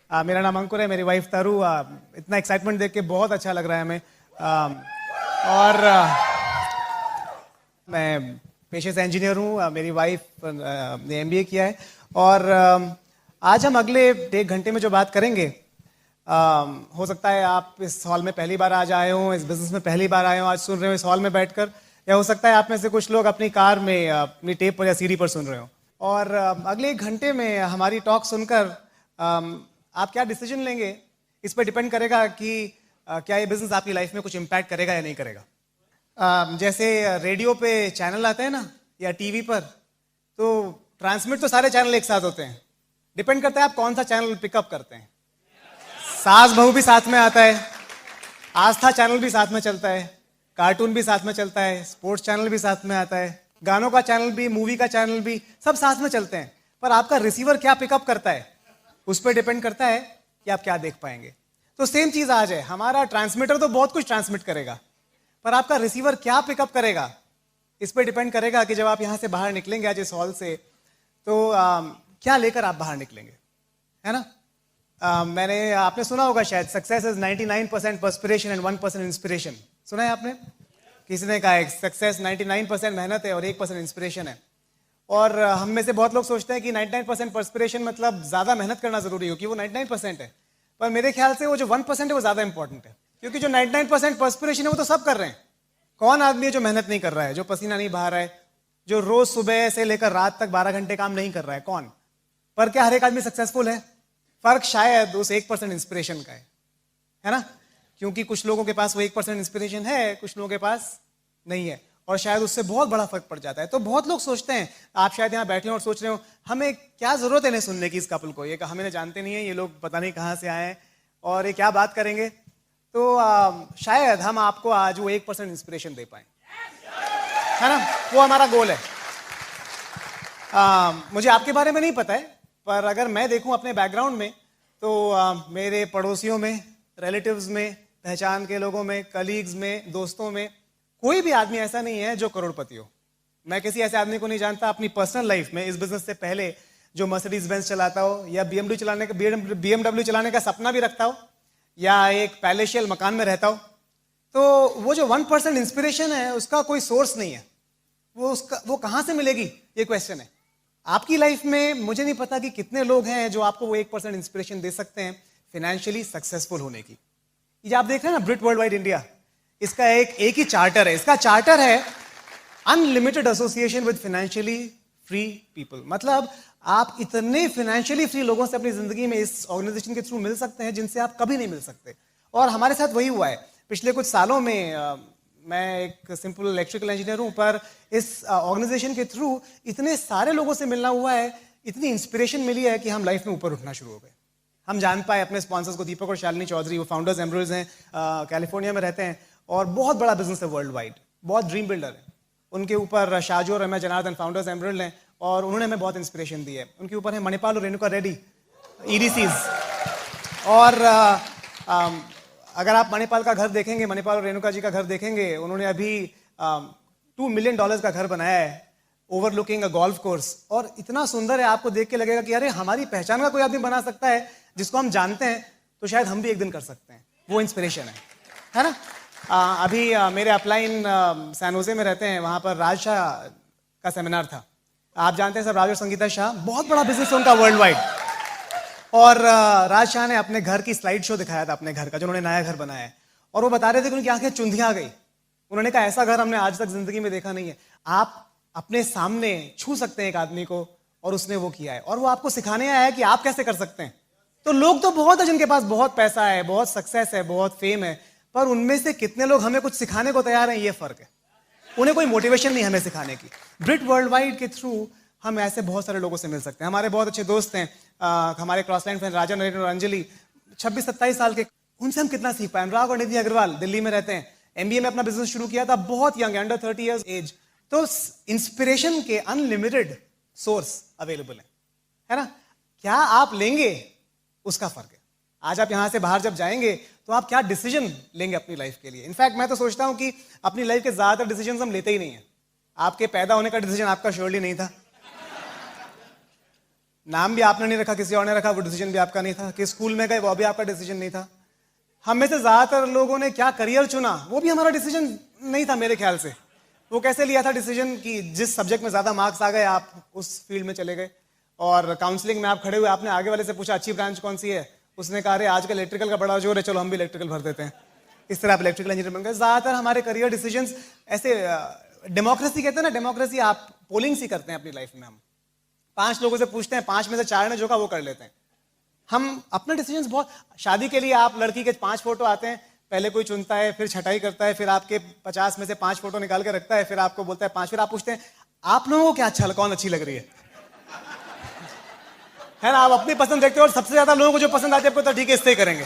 मेरा नाम अंकुर है, मेरी वाइफ तरु। इतना एक्साइटमेंट देख के बहुत अच्छा लग रहा है हमें। और मैं पेशे से इंजीनियर हूँ। मेरी वाइफ ने एमबीए किया है। और आज हम अगले 1.5 घंटे में जो बात करेंगे, हो सकता है आप इस हॉल में पहली बार आज आए हों, इस बिजनेस में पहली बार आए हों, आज सुन रहे हो इस हॉल में बैठकर, या हो सकता है आप में से कुछ लोग अपनी कार में, अपनी टेप पर या सीडी पर सुन रहे हो। और अगले 1 घंटे में हमारी टॉक सुनकर आप क्या डिसीजन लेंगे, इस पर डिपेंड करेगा कि क्या ये बिजनेस आपकी लाइफ में कुछ इम्पैक्ट करेगा या नहीं करेगा। जैसे रेडियो पे चैनल आते हैं ना, या टीवी पर, तो ट्रांसमिट तो सारे चैनल एक साथ होते हैं। डिपेंड करता है आप कौन सा चैनल पिकअप करते हैं। सास बहू भी साथ में आता है, आस्था चैनल भी साथ में चलता है, कार्टून भी साथ में चलता है, स्पोर्ट्स चैनल भी साथ में आता है, गानों का चैनल भी, मूवी का चैनल भी, सब साथ में चलते हैं। पर आपका रिसीवर क्या पिकअप करता है, उस पर डिपेंड करता है कि आप क्या देख पाएंगे। तो सेम चीज आज है, हमारा ट्रांसमीटर तो बहुत कुछ ट्रांसमिट करेगा, पर आपका रिसीवर क्या पिकअप करेगा, इस पर डिपेंड करेगा कि जब आप यहां से बाहर निकलेंगे आज इस हॉल से, तो क्या लेकर आप बाहर निकलेंगे, है ना। आपने सुना होगा शायद, success is 99% perspiration and 1% inspiration. सुना है आपने? किसी ने कहा है सक्सेस 99% मेहनत है और 1% इंस्पिरेशन है। और हम में से बहुत लोग सोचते हैं कि 99% पर्सपिरेशन मतलब ज्यादा मेहनत करना जरूरी हो, कि वो 99% है। पर मेरे ख्याल से वो जो 1% है वो ज्यादा इंपॉर्टेंट है, क्योंकि जो 99% पर्सपिरेशन है वो तो सब कर रहे हैं। कौन आदमी है जो मेहनत नहीं कर रहा है, जो पसीना नहीं बहा रहा है, जो रोज सुबह से लेकर रात तक 12 घंटे काम नहीं कर रहा है? कौन? पर क्या हर एक आदमी सक्सेसफुल है? फर्क शायद उस 1% इंस्पिरेशन का है ना। क्योंकि कुछ लोगों के पास वो 1% इंस्पिरेशन है, कुछ लोगों के पास नहीं है, और शायद उससे बहुत बड़ा फर्क पड़ जाता है। तो बहुत लोग सोचते हैं, आप शायद यहाँ बैठे हो और सोच रहे हो, हमें क्या जरूरत है इन्हें सुनने की, इस कपल को, ये हमें जानते नहीं है, ये लोग पता नहीं कहाँ से आए हैं और ये क्या बात करेंगे। तो शायद हम आपको आज वो 1% इंस्पिरेशन दे पाए, है ना। वो हमारा गोल है। मुझे आपके बारे में नहीं पता है, पर अगर मैं देखूं अपने बैकग्राउंड में, तो मेरे पड़ोसियों में, रिलेटिव्स में, पहचान के लोगों में, कलीग्स में, दोस्तों में, कोई भी आदमी ऐसा नहीं है जो करोड़पति हो। मैं किसी ऐसे आदमी को नहीं जानता अपनी पर्सनल लाइफ में, इस बिजनेस से पहले, जो मर्सिडीज बेंज चलाता हो, या बीएमडब्ल्यू चलाने का सपना भी रखता हो, या एक पैलेशियल मकान में रहता हो। तो वो जो 1% इंस्पिरेशन है, उसका कोई सोर्स नहीं है। वो कहां से मिलेगी, ये क्वेश्चन है। आपकी लाइफ में मुझे नहीं पता कि कितने लोग हैं जो आपको वो 1% इंस्पिरेशन दे सकते हैं फाइनेंशियली सक्सेसफुल होने की। ये आप देख रहे हैं ना, ब्रिट वर्ल्ड वाइड इंडिया, इसका एक ही चार्टर है। इसका चार्टर है unlimited association with financially free people. मतलब आप इतने फाइनेंशियली फ्री लोगों से अपनी जिंदगी में इस ऑर्गेनाइजेशन के थ्रू मिल सकते हैं जिनसे आप कभी नहीं मिल सकते। और हमारे साथ वही हुआ है। पिछले कुछ सालों में मैं एक सिंपल इलेक्ट्रिकल इंजीनियर हूं, पर इस ऑर्गेनाइजेशन के थ्रू इतने सारे लोगों से मिलना हुआ है, इतनी इंस्पिरेशन मिली है कि हम लाइफ में ऊपर उठना शुरू हो गए। हम जान पाए अपने स्पॉन्सर्स को, दीपक और शालिनी चौधरी, वो फाउंडर्स एमरल्ड्स हैं, कैलिफोर्निया में रहते हैं और बहुत बड़ा बिजनेस है वर्ल्ड वाइड, बहुत ड्रीम बिल्डर है। उनके ऊपर शाजू और रम्या जनार्दन फाउंडर्स एमरल्ड हैं, और उन्होंने हमें बहुत इंस्पिरेशन दी है। उनके ऊपर है मणिपाल और रेणुका रेड्डी, ईडीसीज। और अगर आप मणिपाल का घर देखेंगे, मणिपाल और रेणुका जी का घर देखेंगे, उन्होंने अभी $2 मिलियन का घर बनाया है, ओवरलुकिंग अ गोल्फ कोर्स। और इतना सुंदर है, आपको देख के लगेगा कि अरे हमारी पहचान का कोई आदमी बना सकता है जिसको हम जानते हैं, तो शायद हम भी एक दिन कर सकते हैं। वो इंस्पिरेशन है ना। अभी मेरे अपलाइन सैन होजे में रहते हैं, वहां पर राज शाह का सेमिनार था। आप जानते हैं सब, राज और संगीता शाह, बहुत बड़ा बिजनेस है उनका वर्ल्ड वाइड। और राज शाह ने अपने घर की स्लाइड शो दिखाया था, अपने घर का, जो उन्होंने नया घर बनाया है। और वो बता रहे थे कि उनकी आंखें चुंधिया गई। उन्होंने कहा ऐसा घर हमने आज तक जिंदगी में देखा नहीं है। आप अपने सामने छू सकते हैं एक आदमी को, और उसने वो किया है, और वो आपको सिखाने आया है कि आप कैसे कर सकते हैं। तो लोग तो बहुत है जिनके पास बहुत पैसा है, बहुत सक्सेस है, बहुत फेम है, पर उनमें से कितने लोग हमें कुछ सिखाने को तैयार हैं, ये फर्क है। उन्हें कोई मोटिवेशन नहीं हमें सिखाने की। ब्रिट वर्ल्ड वाइड के थ्रू हम ऐसे बहुत सारे लोगों से मिल सकते हैं। हमारे बहुत अच्छे दोस्त हैं, हमारे क्रॉसलाइन फ्रेंड राजा, नरेंद्र और अंजलि, 26-27 साल के। उनसे हम कितना सीख पाए। अनुराग और निधि अग्रवाल दिल्ली में रहते हैं, एमबीए में अपना बिजनेस शुरू किया था, बहुत यंग, अंडर 30 इयर्स एज। तो इंस्पिरेशन के अनलिमिटेड सोर्स अवेलेबल है ना। क्या आप लेंगे, उसका फर्क है। आज आप यहां से बाहर जब जाएंगे तो आप क्या डिसीजन लेंगे अपनी लाइफ के लिए। इनफैक्ट मैं तो सोचता हूं कि अपनी लाइफ के ज्यादातर डिसीजन हम लेते ही नहीं है। आपके पैदा होने का डिसीजन आपका श्योरली नहीं था, नाम भी आपने नहीं रखा, किसी और ने रखा, वो डिसीजन भी आपका नहीं था। कि स्कूल में गए, वो भी आपका डिसीजन नहीं था। हम में से ज्यादातर लोगों ने क्या करियर चुना, वो भी हमारा डिसीजन नहीं था मेरे ख्याल से। वो कैसे लिया था डिसीजन कि जिस सब्जेक्ट में ज्यादा मार्क्स आ गए आप उस फील्ड में चले गए। और काउंसलिंग में आप खड़े हुए, आपने आगे वाले से पूछा अच्छी ब्रांच कौन सी है, उसने कहा अरे आजकल इलेक्ट्रिकल का बड़ा जोर है, चलो हम भी इलेक्ट्रिकल भर देते हैं। इस तरह आप इलेक्ट्रिकल इंजीनियर बन गए। ज्यादातर हमारे करियर डिसीजंस ऐसे, डेमोक्रेसी कहते हैं ना, डेमोक्रेसी आप पोलिंग सी करते हैं अपनी लाइफ में। हम 5 लोगों से पूछते हैं, 5 में से 4 ने जो कहा वो कर लेते हैं। हम अपना डिसीजंस बहुत, शादी के लिए आप लड़की के 5 फोटो आते हैं, पहले कोई चुनता है, फिर छटाई करता है, फिर आपके 50 में से 5 फोटो निकाल के रखता है, फिर आपको बोलता है 5, फिर आप पूछते हैं आप लोगों को क्या अच्छा, कौन अच्छी लग रही है ना। आप अपनी पसंद देखते हो और सबसे ज्यादा लोगों को जो पसंद आती है आपको, तो ठीक है इससे ही करेंगे।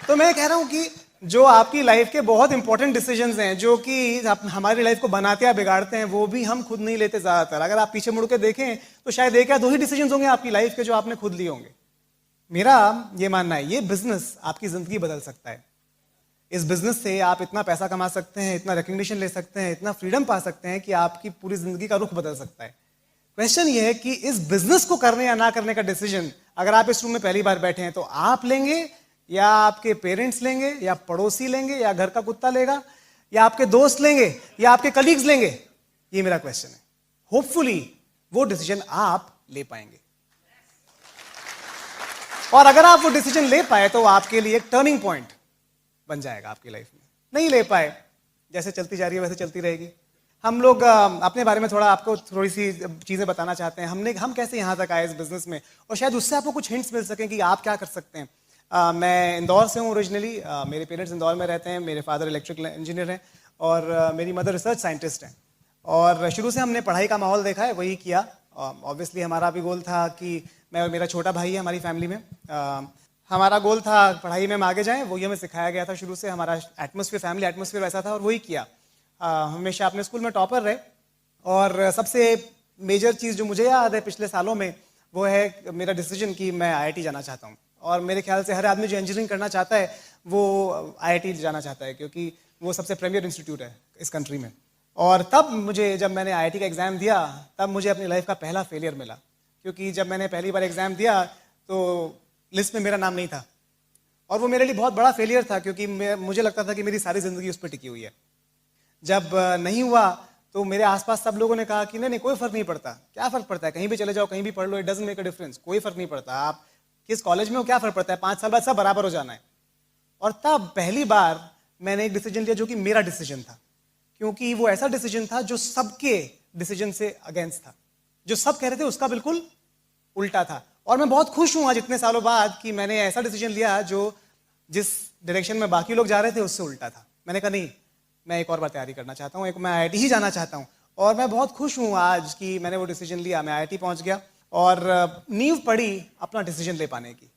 तो मैं कह रहा हूं कि जो आपकी लाइफ के बहुत इंपॉर्टेंट डिसीजंस हैं, जो कि हमारी लाइफ को बनाते या बिगाड़ते हैं, वो भी हम खुद नहीं लेते ज्यादातर। अगर आप पीछे मुड़ के देखें तो शायद 1 या 2 ही डिसीजंस होंगे आपकी लाइफ के जो आपने खुद लिए होंगे। मेरा ये मानना है, ये बिजनेस आपकी जिंदगी बदल सकता है। इस बिजनेस से आप इतना पैसा कमा सकते हैं, इतना रिकग्निशन ले सकते हैं, इतना फ्रीडम पा सकते हैं कि आपकी पूरी जिंदगी का रुख बदल सकता है। क्वेश्चन ये है कि इस बिजनेस को करने या ना करने का डिसीजन, अगर आप इस रूम में पहली बार बैठे हैं, तो आप लेंगे या आपके पेरेंट्स लेंगे या पड़ोसी लेंगे या घर का कुत्ता लेगा या आपके दोस्त लेंगे या आपके कलीग्स लेंगे, ये मेरा क्वेश्चन है। होपफुली वो डिसीजन आप ले पाएंगे, और अगर आप वो डिसीजन ले पाए तो आपके लिए एक टर्निंग पॉइंट बन जाएगा आपकी लाइफ में। नहीं ले पाए, जैसे चलती जा रही है वैसे चलती रहेगी। हम लोग अपने बारे में थोड़ा आपको थोड़ी सी चीजें बताना चाहते हैं। हम कैसे यहां तक आए इस बिजनेस में, और शायद उससे आपको कुछ हिंट्स मिल सकें कि आप क्या कर सकते हैं। मैं इंदौर से हूँ ओरिजिनली। मेरे पेरेंट्स इंदौर में रहते हैं। मेरे फादर इलेक्ट्रिकल इंजीनियर हैं और मेरी मदर रिसर्च साइंटिस्ट हैं। और शुरू से हमने पढ़ाई का माहौल देखा है, वही किया। ऑब्वियसली हमारा भी गोल था कि मैं और मेरा छोटा भाई है हमारी फैमिली में, हमारा गोल था पढ़ाई में हम आगे जाएं। वही हमें सिखाया गया था शुरू से, हमारा एटमॉस्फेयर, फैमिली एटमॉस्फेयर वैसा था और वही किया। हमेशा अपने स्कूल में टॉपर रहे। और सबसे मेजर चीज़ जो मुझे याद है पिछले सालों में, वो है मेरा डिसीजन कि मैं आईआईटी जाना चाहता हूँ। और मेरे ख्याल से हर आदमी जो इंजीनियरिंग करना चाहता है वो आईआईटी जाना चाहता है, क्योंकि वो सबसे प्रीमियर इंस्टीट्यूट है इस कंट्री में। और तब मुझे, जब मैंने आईआईटी का एग्ज़ाम दिया, तब मुझे अपनी लाइफ का पहला फेलियर मिला। क्योंकि जब मैंने पहली बार एग्ज़ाम दिया तो लिस्ट में मेरा नाम नहीं था, और वो मेरे लिए बहुत बड़ा फेलियर था, क्योंकि मुझे लगता था कि मेरी सारी ज़िंदगी उस पर टिकी हुई है। जब नहीं हुआ तो मेरे आसपास सब लोगों ने कहा कि नहीं कोई फ़र्क नहीं पड़ता, क्या फ़र्क पड़ता है, कहीं भी चले जाओ, कहीं भी पढ़ लो, it doesn't make a difference, कोई फ़र्क नहीं पड़ता, आप किस कॉलेज में हो क्या फ़र्क पड़ता है, 5 साल बाद सब बराबर हो जाना है। और तब पहली बार मैंने एक डिसीजन लिया जो कि मेरा डिसीजन था, क्योंकि वो ऐसा डिसीजन था जो सबके डिसीजन से अगेंस्ट था। जो सब कह रहे थे उसका बिल्कुल उल्टा था। और मैं बहुत खुश हूं आज इतने सालों बाद कि मैंने ऐसा डिसीजन लिया जो जिस डायरेक्शन में बाकी लोग जा रहे थे उससे उल्टा था। मैंने कहा नहीं, मैं एक और बार तैयारी करना चाहता हूँ, मैं आईआईटी ही जाना चाहता हूँ। और मैं बहुत खुश हूँ आज कि मैंने वो डिसीजन लिया, मैं आईआईटी पहुँच गया और नींव पड़ी अपना डिसीजन ले पाने की।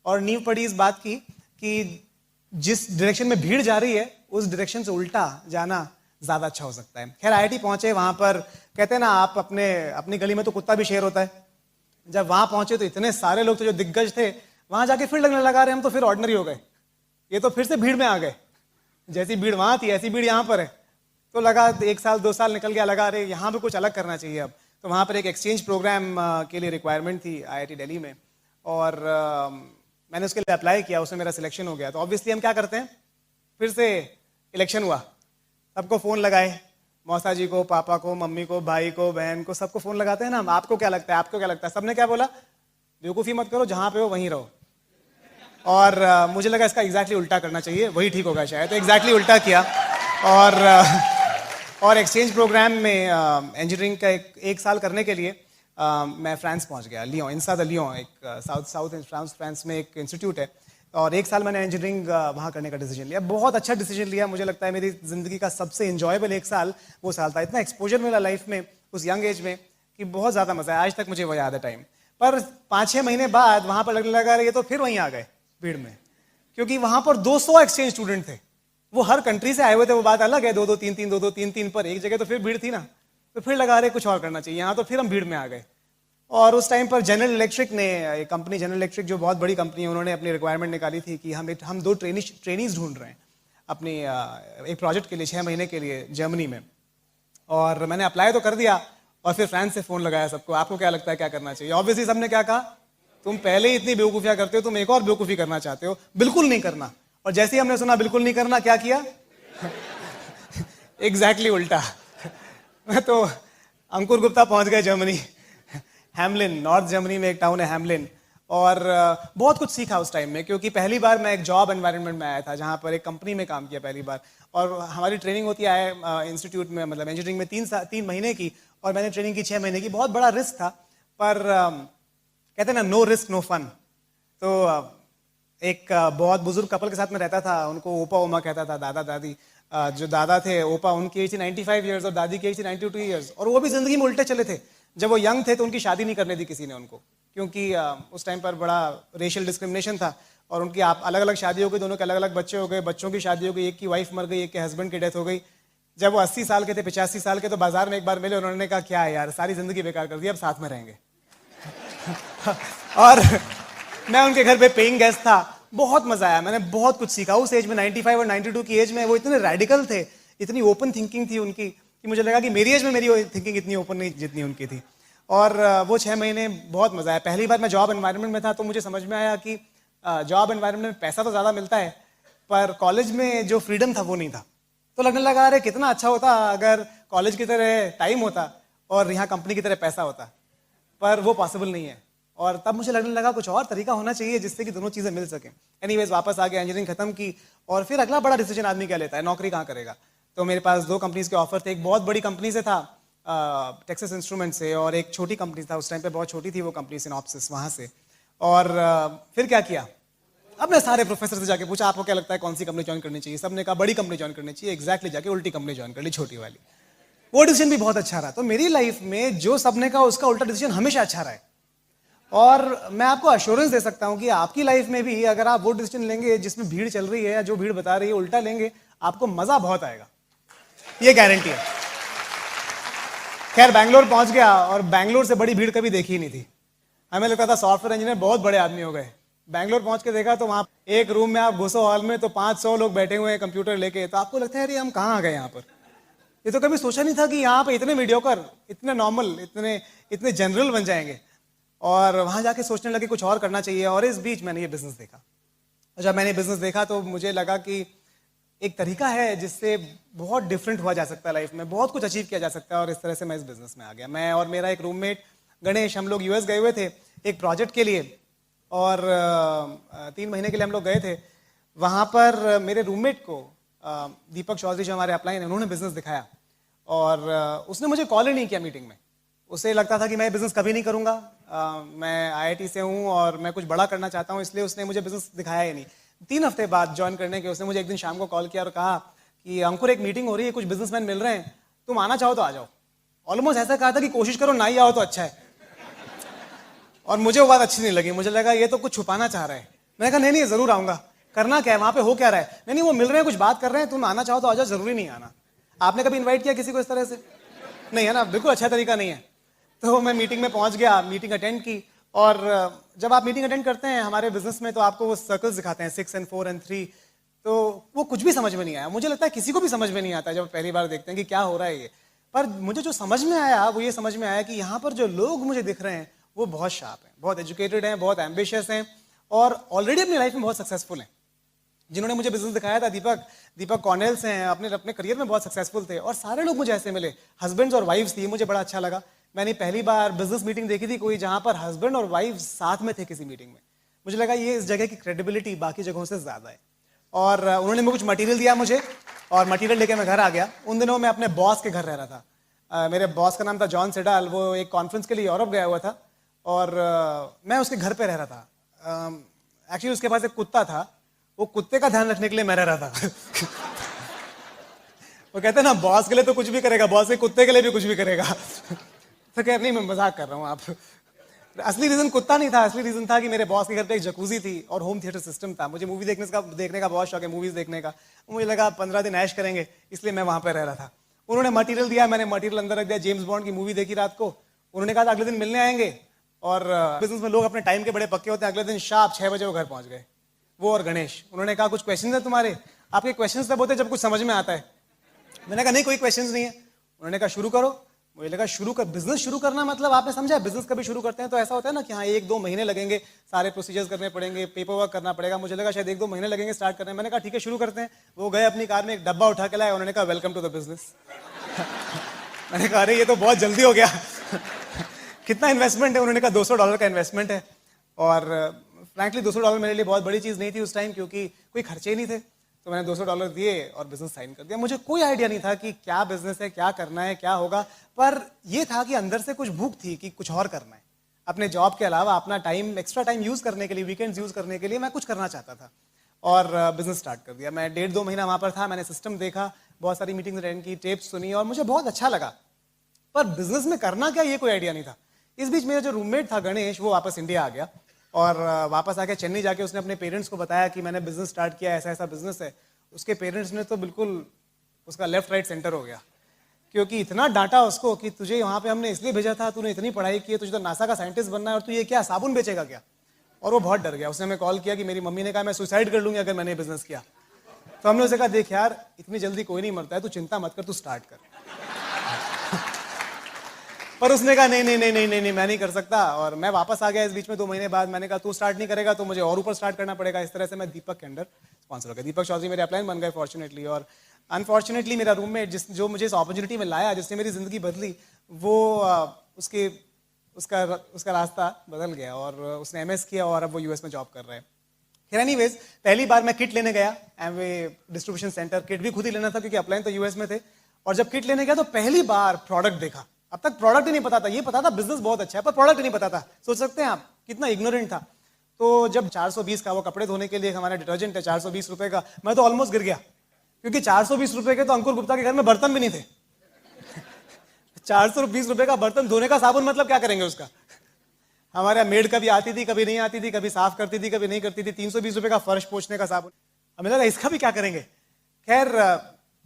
और नींव पड़ी इस बात की कि जिस डायरेक्शन में भीड़ जा रही है उस डायरेक्शन से उल्टा जाना ज़्यादा अच्छा हो सकता है। खैर आईआईटी पहुँचे, वहाँ पर कहते हैं ना आप अपनी गली में तो कुत्ता भी शेर होता है। जब वहाँ पहुँचे तो इतने सारे लोग थे जो दिग्गज थे, वहाँ जाके फिर लगने लगा रहे हम तो फिर ऑर्डिनरी हो गए, ये तो फिर से भीड़ में आ गए। जैसी भीड़ वहाँ थी ऐसी भीड़ यहाँ पर है। तो लगा 1 साल 2 साल निकल गया, लगा अरे यहाँ पे कुछ अलग करना चाहिए अब। तो वहाँ पर एक एक्सचेंज प्रोग्राम के लिए रिक्वायरमेंट थी आईआईटी दिल्ली में, और मैंने उसके लिए अप्लाई किया, उसमें मेरा सिलेक्शन हो गया। तो ऑब्वियसली हम क्या करते हैं, फिर से इलेक्शन हुआ, सबको फ़ोन लगाए, मौसा जी को, पापा को, मम्मी को, भाई को, बहन को, सबको फ़ोन लगाते हैं ना, आपको क्या लगता है, आपको क्या लगता है। सबने क्या बोला, बेवकूफ़ी मत करो, जहाँ पे हो वहीं रहो। और मुझे लगा इसका एग्जैक्टली उल्टा करना चाहिए, वही ठीक होगा शायद, तो एग्जैक्टली उल्टा किया। और एक्सचेंज प्रोग्राम में इंजीनियरिंग का एक साल करने के लिए मैं फ्रांस पहुंच गया, लियों, इंसा द लियों, एक साउथ फ्रांस में एक इंस्टीट्यूट है। और 1 साल मैंने इंजीनियरिंग वहाँ करने का डिसीजन लिया। बहुत अच्छा डिसीजन लिया, मुझे लगता है मेरी ज़िंदगी का सबसे इंजॉयबल 1 साल वो साल था। इतना एक्सपोजर मिला लाइफ में उस यंग एज में कि बहुत ज़्यादा मज़ा आया, आज तक मुझे वो याद है टाइम। पर 5-6 महीने बाद वहाँ पर लगने लगा ये तो फिर वहीं आ गए भीड़ में, क्योंकि वहाँ पर 200 एक्सचेंज स्टूडेंट थे, वो हर कंट्री से आए हुए थे, वो बात अलग है, 2-2 3-3 2-2 3-3 पर एक जगह तो फिर भीड़ थी ना, तो फिर लगा रहे कुछ और करना चाहिए यहाँ, तो फिर हम भीड़ में आ गए। और उस टाइम पर जनरल इलेक्ट्रिक ने, एक कंपनी जनरल इलेक्ट्रिक जो बहुत बड़ी कंपनी है, उन्होंने अपनी रिक्वायरमेंट निकाली थी कि हम 2 ट्रेनीज ढूंढ रहे हैं अपनी एक प्रोजेक्ट के लिए 6 महीने के लिए जर्मनी में। और मैंने अप्लाई तो कर दिया, और फिर फ्रांस से फोन लगाया सबको, आपको क्या लगता है क्या करना चाहिए? ऑब्वियसली सबने क्या कहा, तुम पहले ही इतनी बेवकूफियां करते हो, तुम एक और बेवकूफी करना चाहते हो, बिल्कुल नहीं करना। और जैसे ही हमने सुना बिल्कुल नहीं करना, क्या किया? एग्जैक्टली उल्टा। मैं तो अंकुर गुप्ता पहुंच गए जर्मनी, हैमलिन, नॉर्थ जर्मनी में एक टाउन है हैमलिन। और बहुत कुछ सीखा उस टाइम में, क्योंकि पहली बार मैं एक जॉब एनवायरनमेंट में आया था जहाँ पर एक कंपनी में काम किया पहली बार। और हमारी ट्रेनिंग होती है इंस्टीट्यूट में, मतलब इंजीनियरिंग में 3 महीने की, और मैंने ट्रेनिंग की 6 महीने की। बहुत बड़ा रिस्क था, पर कहते हैं ना, नो रिस्क नो फन। तो एक बहुत बुजुर्ग कपल के साथ में रहता था, उनको ओपा ओमा कहता था, दादा दादी। जो दादा थे ओपा, उनकी एज थी 95 ईयर्स और दादी की एज थी 92 ईयर्स। और वो भी जिंदगी में उल्टे चले थे। जब वो यंग थे तो उनकी शादी नहीं करने दी किसी ने उनको, क्योंकि उस टाइम पर बड़ा रेशियल डिस्क्रिमिनेशन था। और उनकी आप अलग अलग शादी हो गई, दोनों के अलग अलग बच्चे हो गए, बच्चों की शादी हो गई, एक की वाइफ मर गई, एक के हस्बैंड की डेथ हो गई। जब वो 80 साल के थे, 85 साल के, तो बाजार में एक बार मिले, उन्होंने कहा क्या है यार, सारी जिंदगी बेकार कर दी, अब साथ में रहेंगे। और मैं उनके घर पे पेइंग गेस्ट था। बहुत मजा आया, मैंने बहुत कुछ सीखा उस एज में। 95 और 92 की एज में वो इतने रेडिकल थे, इतनी ओपन थिंकिंग थी उनकी, कि मुझे लगा कि मेरी एज में मेरी थिंकिंग इतनी ओपन नहीं जितनी उनकी थी। और वो 6 महीने बहुत मजा आया। पहली बार मैं जॉब एनवायरनमेंट में था, तो मुझे समझ में आया कि जॉब एनवायरनमेंट में पैसा तो ज्यादा मिलता है, पर कॉलेज में जो फ्रीडम था वो नहीं था। तो लगने लगा अरे कितना अच्छा होता अगर कॉलेज की तरह टाइम होता और यहाँ कंपनी की तरह पैसा होता, पर वो पॉसिबल नहीं है। और तब मुझे लगने लगा कुछ और तरीका होना चाहिए जिससे कि दोनों चीजें मिल सकें। एनीवेज वापस आ गया, इंजीनियरिंग खत्म की, और फिर अगला बड़ा डिसीजन आदमी क्या लेता है, नौकरी कहाँ करेगा। तो मेरे पास 2 कंपनीज के ऑफर थे। एक बहुत बड़ी कंपनी से था, टेक्सास इंस्ट्रूमेंट से, और एक छोटी कंपनी था, उस टाइम पे बहुत छोटी थी वो कंपनी, सिनॉप्सिस, वहां से। और फिर क्या किया, अब मैं सारे प्रोफेसर से जाके पूछा आपको क्या लगता है कौन सी कंपनी ज्वाइन करनी चाहिए। सबने कहा बड़ी कंपनी ज्वाइन करनी चाहिए। एग्जैक्टली जाके उल्टी कंपनी ज्वाइन कर ली, छोटी वाली। वो डिसीजन भी बहुत अच्छा रहा। तो मेरी लाइफ में जो सबने कहा उसका उल्टा डिसीजन हमेशा अच्छा रहा है। और मैं आपको अश्योरेंस दे सकता हूं कि आपकी लाइफ में भी अगर आप वो डिसीजन लेंगे जिसमें भीड़ चल रही है या जो भीड़ बता रही है, उल्टा लेंगे, आपको मजा बहुत आएगा, ये गारंटी है। खैर बैंगलोर पहुंच गया, और बैंगलोर से बड़ी भीड़ कभी देखी ही नहीं थी। हमें लगता था सॉफ्टवेयर इंजीनियर बहुत बड़े आदमी हो गए। बैंगलोर पहुंच के देखा तो वहां एक रूम में आप घुसो हॉल में, तो 500 लोग बैठे हुए हैं कंप्यूटर लेके। तो आपको लगता है अरे हम कहाँ आ गए यहाँ पर। ये तो कभी सोचा नहीं था कि यहाँ पे इतने मीडियोकर, इतने नॉर्मल, इतने जनरल बन जाएंगे। और वहां जाके सोचने लगे कुछ और करना चाहिए। और इस बीच मैंने ये बिजनेस देखा। जब मैंने बिजनेस देखा तो मुझे लगा कि एक तरीका है जिससे बहुत डिफरेंट हुआ जा सकता है लाइफ में, बहुत कुछ अचीव किया जा सकता है। और इस तरह से मैं इस बिजनेस में आ गया। मैं और मेरा एक रूममेट गणेश, हम लोग यूएस गए हुए थे एक प्रोजेक्ट के लिए, और 3 महीने के लिए हम लोग गए थे। वहां पर मेरे रूममेट को दीपक चौधरी, जो हमारे अपलाइन है, उन्होंने बिजनेस दिखाया। और उसने मुझे कॉल ही नहीं किया मीटिंग में। उसे लगता था कि मैं बिजनेस कभी नहीं करूंगा, मैं आईआईटी से हूं और मैं कुछ बड़ा करना चाहता हूं, इसलिए उसने मुझे बिजनेस दिखाया ही नहीं। 3 हफ्ते बाद ज्वाइन करने के उसने मुझे एक दिन शाम को कॉल किया और कहा कि अंकुर एक मीटिंग हो रही है, कुछ बिजनेसमैन मिल रहे हैं, तुम आना चाहो तो आ जाओ। ऑलमोस्ट ऐसा कहा था कि कोशिश करो ना ही आओ तो अच्छा है। और मुझे वो बात अच्छी नहीं लगी, मुझे लगा ये तो कुछ छुपाना चाह रहा है। मैंने कहा नहीं नहीं जरूर आऊंगा, करना क्या है वहां पे, हो क्या रहा है। नहीं वो मिल रहे हैं, कुछ बात कर रहे हैं, तुम आना चाहो तो आ जाओ, जरूरी नहीं आना। आपने कभी इन्वाइट किया किसी को इस तरह से? नहीं है ना, बिल्कुल अच्छा तरीका नहीं है। तो मैं मीटिंग में पहुंच गया, मीटिंग अटेंड की। और जब आप मीटिंग अटेंड करते हैं हमारे बिजनेस में, तो आपको वो सर्कल्स दिखाते हैं 6 and 4 and 3। तो वो कुछ भी समझ में नहीं आया। मुझे लगता है किसी को भी समझ में नहीं आता जब पहली बार देखते हैं कि क्या हो रहा है ये। पर मुझे जो समझ में आया वो ये समझ में आया कि यहाँ पर जो लोग मुझे दिख रहे हैं वो बहुत शार्प हैं, बहुत एजुकेटेड हैं, बहुत एम्बिशियस हैं, और ऑलरेडी अपनी लाइफ में बहुत सक्सेसफुल हैं। जिन्होंने मुझे बिजनेस दिखाया था, दीपक कॉर्नेल्स हैं, अपने करियर में बहुत सक्सेसफुल थे। और सारे लोग मुझे ऐसे मिले, हस्बैंड्स और वाइफ्स थी, मुझे बड़ा अच्छा लगा। मैंने पहली बार बिजनेस मीटिंग देखी थी कोई जहां पर हस्बैंड और वाइफ साथ में थे किसी मीटिंग में। मुझे लगा ये इस जगह की क्रेडिबिलिटी बाकी जगहों से ज्यादा है। और उन्होंने मुझे कुछ मटेरियल दिया मुझे, और मटेरियल लेके मैं घर आ गया। उन दिनों मैं अपने बॉस के घर रह रहा था। मेरे बॉस का नाम था जॉन सेडाल, वो एक कॉन्फ्रेंस के लिए यूरोप गया हुआ था, और मैं उसके घर पे रह रहा था। एक्चुअली उसके पास एक कुत्ता था, वो कुत्ते का ध्यान रखने के लिए मैं रह रहा था। वो कहते हैं ना, बॉस के लिए तो कुछ भी करेगा, बॉस के कुत्ते के लिए भी कुछ भी करेगा। तो कह नहीं, मैं मजाक कर रहा हूँ आप। असली रीजन कुत्ता नहीं था, असली रीजन था कि मेरे बॉस के घर पे एक जकूजी थी और होम थिएटर सिस्टम था। मुझे मूवी देखने का बहुत शौक है, मूवीज देखने का। मुझे लगा 15 दिन ऐश करेंगे, इसलिए मैं वहां पर रह रहा था। उन्होंने मटेरियल दिया, मैंने मटेरियल अंदर रख दिया, जेम्स बॉन्ड की मूवी देखी रात को। उन्होंने कहा अगले दिन मिलने आएंगे, और बिजनेस में लोग अपने टाइम के बड़े पक्के होते हैं। अगले दिन शार्प 6 बजे वो घर पहुंच गए, वो और गणेश। उन्होंने कहा कुछ क्वेश्चन है तुम्हारे? आपके क्वेश्चन तब होते जब कुछ समझ में आता है। मैंने कहा नहीं, कोई क्वेश्चन नहीं है। उन्होंने कहा शुरू करो। मुझे लगा बिजनेस शुरू करना मतलब आपने समझा, बिजनेस कभी शुरू करते हैं तो ऐसा होता है ना कि हाँ 1-2 महीने लगेंगे, सारे प्रोसीजर्स करने पड़ेंगे, पेपर वर्क करना पड़ेगा। मुझे लगा शायद 1-2 महीने लगेंगे स्टार्ट करने में। मैंने कहा ठीक है शुरू करते हैं। वो गए अपनी कार में एक डब्बा उठा के लाए, उन्होंने कहा वेलकम टू द बिजनेस। मैंने कहा अरे ये तो बहुत जल्दी हो गया। कितना इन्वेस्टमेंट है? उन्होंने कहा $200 का इन्वेस्टमेंट है। और फ्रैंकली $200 मेरे लिए बहुत बड़ी चीज़ नहीं थी उस टाइम, क्योंकि कोई खर्चे ही नहीं थे। तो मैंने $200 दिए और बिजनेस साइन कर दिया। मुझे कोई आइडिया नहीं था कि क्या बिजनेस है, क्या करना है, क्या होगा, पर यह था कि अंदर से कुछ भूख थी कि कुछ और करना है। अपने जॉब के अलावा अपना टाइम, एक्स्ट्रा टाइम यूज करने के लिए, वीकेंड्स यूज करने के लिए मैं कुछ करना चाहता था और बिजनेस स्टार्ट कर दिया। मैं 1.5-2 महीना वहां पर था। मैंने सिस्टम देखा, बहुत सारी मीटिंग्स अटेंड की, टेप्स सुनी और मुझे बहुत अच्छा लगा, पर बिजनेस में करना क्या ये कोई आइडिया नहीं था। इस बीच मेरा जो रूममेट था गणेश, वो वापस इंडिया आ गया और वापस आके चेन्नई जाके उसने अपने पेरेंट्स को बताया कि मैंने बिजनेस स्टार्ट किया, ऐसा ऐसा बिजनेस है। उसके पेरेंट्स ने तो बिल्कुल उसका लेफ्ट राइट सेंटर हो गया, क्योंकि इतना डांटा उसको कि तुझे वहां पे हमने इसलिए भेजा था, तूने इतनी पढ़ाई की है, तुझे तो नासा का साइंटिस्ट बनना है और तू ये क्या साबुन बेचेगा क्या? और वो बहुत डर गया। उसने हमें कॉल किया कि मेरी मम्मी ने कहा मैं सुसाइड कर लूंगी अगर मैंने बिजनेस किया। तो हमने उसे कहा देख यार, इतनी जल्दी कोई नहीं मरता है, तू चिंता मत कर, तू स्टार्ट कर। पर उसने कहा नहीं नहीं नहीं नहीं नहीं नहीं, मैं नहीं कर सकता। और मैं वापस आ गया इस बीच में 2 महीने बाद। मैंने कहा तू स्टार्ट नहीं करेगा तो मुझे और ऊपर स्टार्ट करना पड़ेगा। इस तरह से मैं दीपक के अंडर स्पॉन्सर हो गया। दीपक चौधरी मेरे अपलाइन बन गए फॉर्चुनेटली। और अनफॉर्चुनेटली मेरा रूममेट जो मुझे इस अपॉर्चुनिटी में लाया, जिसने मेरी जिंदगी बदली, वो उसका रास्ता बदल गया और उसने MS किया और अब वो US में जॉब कर रहा है। फिर एनीवेज, पहली बार मैं किट लेने गया एमवे डिस्ट्रीब्यूशन सेंटर। किट भी खुद ही लेना था क्योंकि अपलाइन तो US में थे। और जब किट लेने गया तो पहली बार प्रोडक्ट देखा। अब तक प्रोडक्ट ही नहीं पता था। ये पता था बिजनेस बहुत अच्छा है, पर प्रोडक्ट ही नहीं पता था। सोच सकते हैं आप कितना इग्नोरेंट था। तो जब 420 का वो कपड़े धोने के लिए हमारा डिटर्जेंट है 420 रुपए का, मैं तो ऑलमोस्ट गिर गया, क्योंकि 420 रुपए के तो अंकुर गुप्ता के घर में बर्तन भी नहीं थे। 420 रुपए का बर्तन धोने का साबुन, मतलब क्या करेंगे उसका? हमारे यहाँ मेड कभी आती थी, कभी नहीं आती थी, कभी साफ करती थी, कभी नहीं करती थी। 320 रुपए का फर्श पोछने का साबुन। हमें लगा इसका भी क्या करेंगे। खैर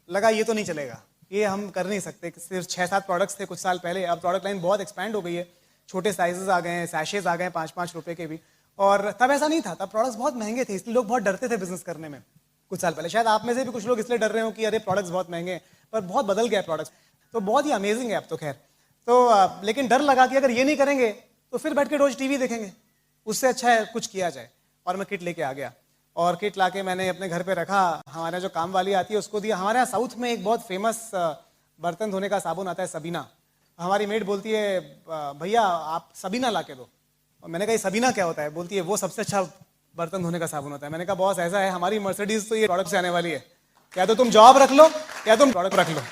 लगा ये तो नहीं चलेगा, ये हम कर नहीं सकते। सिर्फ 6-7 प्रोडक्ट्स थे कुछ साल पहले। अब प्रोडक्ट लाइन बहुत एक्सपैंड हो गई है, छोटे साइजेस आ गए हैं, सैशेज आ गए हैं 5-5 रुपए के भी। और तब ऐसा नहीं था, तब प्रोडक्ट्स बहुत महंगे थे, इसलिए लोग बहुत डरते थे बिजनेस करने में कुछ साल पहले। शायद आप में से भी कुछ लोग इसलिए डर रहे हो कि अरे प्रोडक्ट्स बहुत महंगे हैं, पर बहुत बदल गया प्रोडक्ट्स। तो बहुत ही अमेजिंग है अब तो। खैर तो लेकिन डर लगा कि अगर ये नहीं करेंगे तो फिर बैठ के रोज टीवी देखेंगे, उससे अच्छा है कुछ किया जाए। और मैं किट लेके आ गया और किट लाके मैंने अपने घर पे रखा। हमारे जो काम वाली आती है उसको दिया। हमारे यहाँ साउथ में एक बहुत फेमस बर्तन धोने का साबुन आता है, सबीना। हमारी मेड बोलती है भैया आप सबीना ला के दो। और मैंने कहा सबीना क्या होता है? बोलती है वो सबसे अच्छा बर्तन धोने का साबुन होता है। मैंने कहा बॉस ऐसा है, हमारी मर्सिडीज तो ये प्रोडक्ट से आने वाली है, या तो तुम जॉब रख लो या तुम प्रोडक्ट रख लो।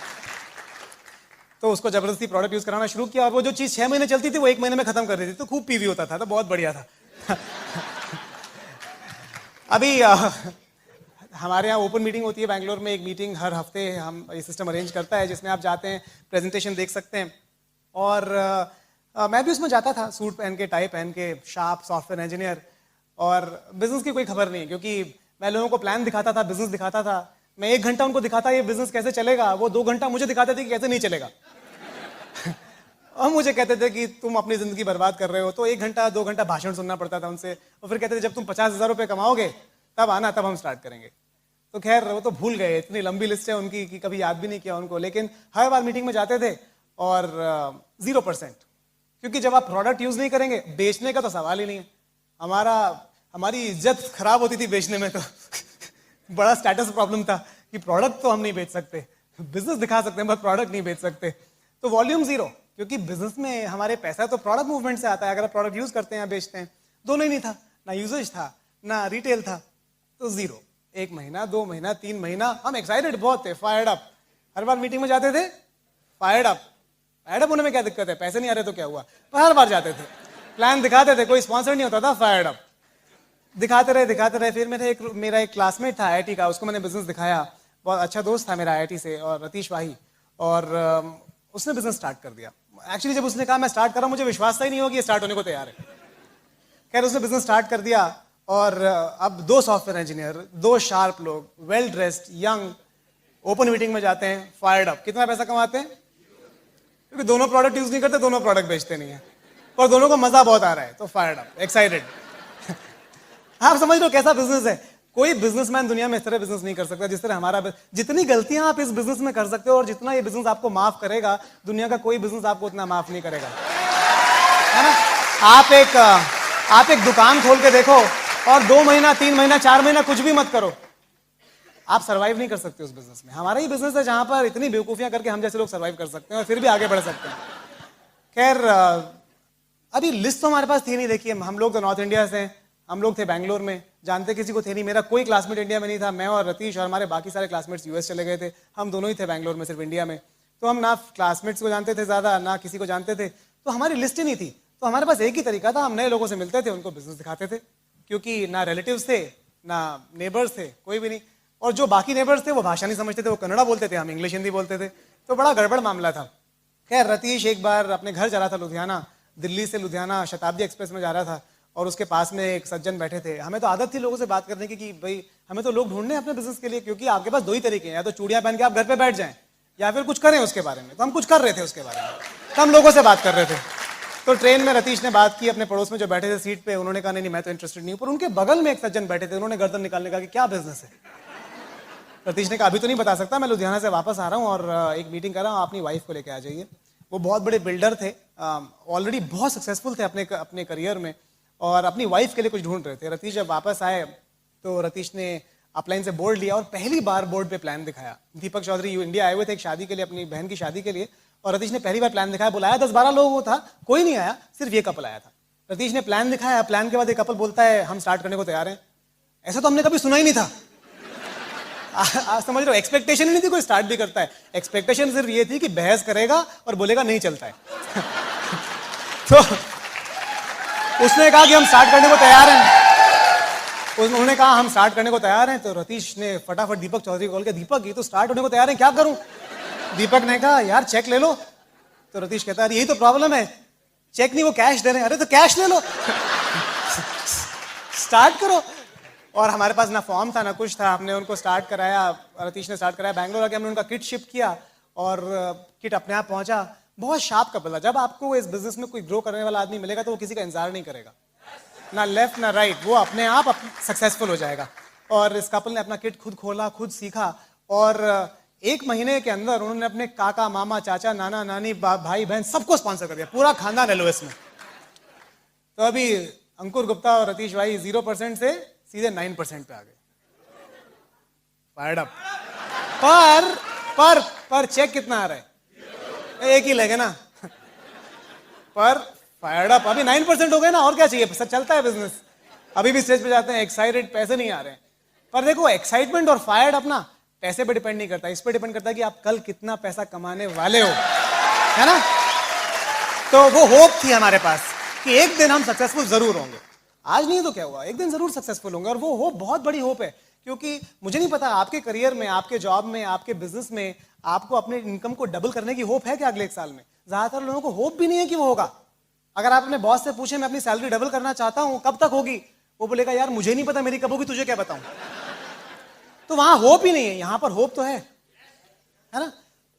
तो उसको जबरदस्ती प्रोडक्ट यूज कराना शुरू किया और वो जो चीज 6 महीने चलती थी वो 1 महीने में खत्म कर देती थी। तो खूब पीवी होता था, तो बहुत बढ़िया था। अभी हमारे यहाँ ओपन मीटिंग होती है बैंगलोर में, एक मीटिंग हर हफ्ते हम ये सिस्टम अरेंज करता है, जिसमें आप जाते हैं, प्रेजेंटेशन देख सकते हैं। और मैं भी उसमें जाता था, सूट पहन के, टाई पहन के, शार्प सॉफ्टवेयर इंजीनियर। और बिजनेस की कोई खबर नहीं, क्योंकि मैं लोगों को प्लान दिखाता था, बिजनेस दिखाता था। मैं 1 घंटा उनको दिखाता ये बिजनेस कैसे चलेगा, वो 2 घंटा मुझे दिखाते थे कि कैसे नहीं चलेगा। और मुझे कहते थे कि तुम अपनी जिंदगी बर्बाद कर रहे हो। तो 1 घंटा 2 घंटा भाषण सुनना पड़ता था उनसे। और फिर कहते थे जब तुम 50,000 रुपये कमाओगे तब आना, तब हम स्टार्ट करेंगे। तो खैर वो तो भूल गए, इतनी लंबी लिस्ट है उनकी कि कभी याद भी नहीं किया उनको। लेकिन हर बार मीटिंग में जाते थे और 0%, क्योंकि जब आप प्रोडक्ट यूज नहीं करेंगे, बेचने का तो सवाल ही नहीं है। हमारी इज्जत खराब होती थी बेचने में। तो बड़ा स्टेटस प्रॉब्लम था कि प्रोडक्ट तो हम नहीं बेच सकते, बिजनेस दिखा सकते हैं बट प्रोडक्ट नहीं बेच सकते। तो वॉल्यूम 0, क्योंकि बिजनेस में हमारे पैसा तो प्रोडक्ट मूवमेंट से आता है। अगर आप प्रोडक्ट यूज करते हैं या बेचते हैं, दोनों ही नहीं था, ना यूजेज था ना रिटेल था, तो 0। 1 महीना 2 महीना 3 महीना हम एक्साइटेड बहुत थे, फायर्ड अप। हर बार मीटिंग में जाते थे, फायर्ड अप। फायर्ड अप होने में क्या दिक्कत है? पैसे नहीं आ रहे तो क्या हुआ? पर हर बार जाते थे, प्लान दिखाते थे, कोई स्पॉन्सर नहीं होता था, फायर्ड अप। दिखाते रहे। फिर मेरा एक क्लासमेट था IIT का, उसको मैंने बिजनेस दिखाया। बहुत अच्छा दोस्त था मेरा IIT से, और रतीश वाही। और उसने बिजनेस स्टार्ट कर दिया। एक्चुअली जब उसने कहा मैं स्टार्ट कर रहा हूं, मुझे विश्वास ही नहीं हो कि ये स्टार्ट होने को तैयार है। खैर उसने बिजनेस स्टार्ट कर दिया और अब 2 सॉफ्टवेयर इंजीनियर, 2 शार्प लोग, well dressed, young, open meeting में जाते हैं, फायर्ड अप। कितना पैसा कमाते हैं? क्योंकि दोनों प्रोडक्ट यूज नहीं करते, दोनों प्रोडक्ट बेचते नहीं है, पर दोनों को मजा बहुत आ रहा है, तो फायर्ड अप, एक्साइटेड। आप समझ लो कैसा बिजनेस है। कोई बिजनेसमैन दुनिया में इस तरह बिजनेस नहीं कर सकता जिस तरह हमारा जितनी गलतियां आप इस बिजनेस में कर सकते हो और जितना ये बिजनेस आपको माफ करेगा, दुनिया का कोई बिजनेस आपको उतना माफ नहीं करेगा, है ना। आप एक दुकान खोल के देखो और 2 महीना 3 महीना 4 महीना कुछ भी मत करो, आप सर्वाइव नहीं कर सकते उस बिजनेस में। हमारा ही बिजनेस है जहां पर इतनी बेवकूफियां करके हम जैसे लोग सर्वाइव कर सकते हैं और फिर भी आगे बढ़ सकते हैं। खैर, अभी लिस्ट तो हमारे पास थी नहीं। देखिए, हम लोग तो नॉर्थ इंडिया से हैं, हम लोग थे बैंगलोर में, जानते किसी को थे नहीं। मेरा कोई क्लासमेट इंडिया में नहीं था। मैं और रतीश और हमारे बाकी सारे क्लासमेट्स यूएस चले गए थे। हम दोनों ही थे बैंगलोर में, सिर्फ इंडिया में। तो हम ना क्लासमेट्स को जानते थे ज़्यादा, ना किसी को जानते थे, तो हमारी लिस्ट ही नहीं थी। तो हमारे पास एक ही तरीका था, हम नए लोगों से मिलते थे, उनको बिजनेस दिखाते थे, क्योंकि ना रिलेटिव्स थे ना नेबर्स थे, कोई भी नहीं। और जो बाकी नेबर्स थे वो भाषा नहीं समझते थे, वो कन्नड़ा बोलते थे, हम इंग्लिश हिंदी बोलते थे, तो बड़ा गड़बड़ मामला था। खैर, रतीश एक बार अपने घर जा रहा था लुधियाना, दिल्ली से लुधियाना शताब्दी एक्सप्रेस में जा रहा था और उसके पास में एक सज्जन बैठे थे। हमें तो आदत थी लोगों से बात करने की कि भाई हमें तो लोग ढूंढने हैं अपने बिजनेस के लिए, क्योंकि आपके पास 2 ही तरीके हैं, या तो चूड़ियां पहन के आप घर पे बैठ जाएं या फिर कुछ करें उसके बारे में। तो हम कुछ कर रहे थे उसके बारे में, तो हम लोगों से बात कर रहे थे। तो ट्रेन में रतीश ने बात की अपने पड़ोस में जो बैठे थे सीट पे, उन्होंने कहा नहीं मैं तो इंटरेस्टेड नहीं हूं। पर उनके बगल में एक सज्जन बैठे थे, उन्होंने गर्दन निकालने कहा कि क्या बिजनेस है। रतीश ने कहा अभी तो नहीं बता सकता, मैं लुधियाना से वापस आ रहा हूँ और एक मीटिंग कर रहा हूँ, अपनी वाइफ को लेके आ जाइए। वो बहुत बड़े बिल्डर थे, ऑलरेडी बहुत सक्सेसफुल थे अपने करियर में और अपनी वाइफ के लिए कुछ ढूंढ रहे थे। रतीश जब वापस आए तो रतीश ने अपलाइन से बोर्ड लिया और पहली बार बोर्ड पे प्लान दिखाया। दीपक चौधरी इंडिया आए हुए थे एक शादी के लिए, अपनी बहन की शादी के लिए, और रतीश ने पहली बार प्लान दिखाया। बुलाया 10-12 लोग वो था, कोई नहीं आया, सिर्फ ये कपल आया था। रतीश ने प्लान दिखाया, प्लान के बाद एक कपल बोलता है हम स्टार्ट करने को तैयार हैं। ऐसा तो हमने कभी सुना ही नहीं था। आप समझ रहे हो, एक्सपेक्टेशन ही नहीं थी कोई स्टार्ट भी करता है। एक्सपेक्टेशन सिर्फ ये थी कि बहस करेगा और बोलेगा नहीं चलता है। तो उसने कहा कि हम स्टार्ट करने को तैयार हैं। उन्होंने कहा हम स्टार्ट करने को तैयार हैं। तो रतीश ने फटाफट दीपक चौधरी को कॉल किया, दीपक ये तो स्टार्ट होने को तैयार है, क्या करूं। दीपक ने कहा यार चेक ले लो। तो रतीश कहता है यही तो प्रॉब्लम है, चेक नहीं वो कैश दे रहे हैं। अरे तो कैश ले लो, स्टार्ट करो। और हमारे पास ना फॉर्म था ना कुछ था, हमने उनको स्टार्ट कराया, रतीश ने स्टार्ट कराया। बैंगलोर आके हमने उनका किट शिप किया और किट अपने आप पहुंचा। बहुत शार्प कपल था। जब आपको इस बिजनेस में कोई ग्रो करने वाला आदमी मिलेगा तो वो किसी का इंतजार नहीं करेगा, ना लेफ्ट ना राइट, वो अपने आप सक्सेसफुल हो जाएगा। और इस कपल ने अपना किट खुद खोला, खुद सीखा और 1 महीने के अंदर उन्होंने अपने काका मामा चाचा नाना नानी भाई बहन सबको स्पॉन्सर कर दिया, पूरा खानदान एलओएस में। तो अभी अंकुर गुप्ता और रतीश भाई 0% से सीधे 9% पे आ गए। Fired up. पर चेक कितना आ रहा है, एक ही लगे ना। पर फायर्ड अप, अभी 9% हो गए ना, और क्या चाहिए, चलता है बिजनेस। अभी भी स्टेज पे जाते हैं एक्साइटेड, पैसे नहीं आ रहे हैं। पर देखो, एक्साइटमेंट और फायर्ड अप ना पैसे पे डिपेंड नहीं करता, इस पे डिपेंड करता है कि आप कल कितना पैसा कमाने वाले हो, है ना। तो वो होप थी हमारे पास कि एक दिन हम सक्सेसफुल जरूर होंगे। आज नहीं तो क्या हुआ, एक दिन जरूर सक्सेसफुल होंगे। और वो होप बहुत बड़ी होप है, क्योंकि मुझे नहीं पता आपके करियर में, आपके जॉब में, आपके बिजनेस में आपको अपने इनकम को डबल करने की होप है क्या अगले 1 साल में। ज्यादातर लोगों को होप भी नहीं है कि वो होगा। अगर आप अपने बॉस से पूछे मैं अपनी सैलरी डबल करना चाहता हूं, कब तक होगी, वो बोलेगा यार मुझे नहीं पता मेरी कब होगी, तुझे क्या बताऊं। तो वहां होप ही नहीं है, यहां पर होप तो है ना।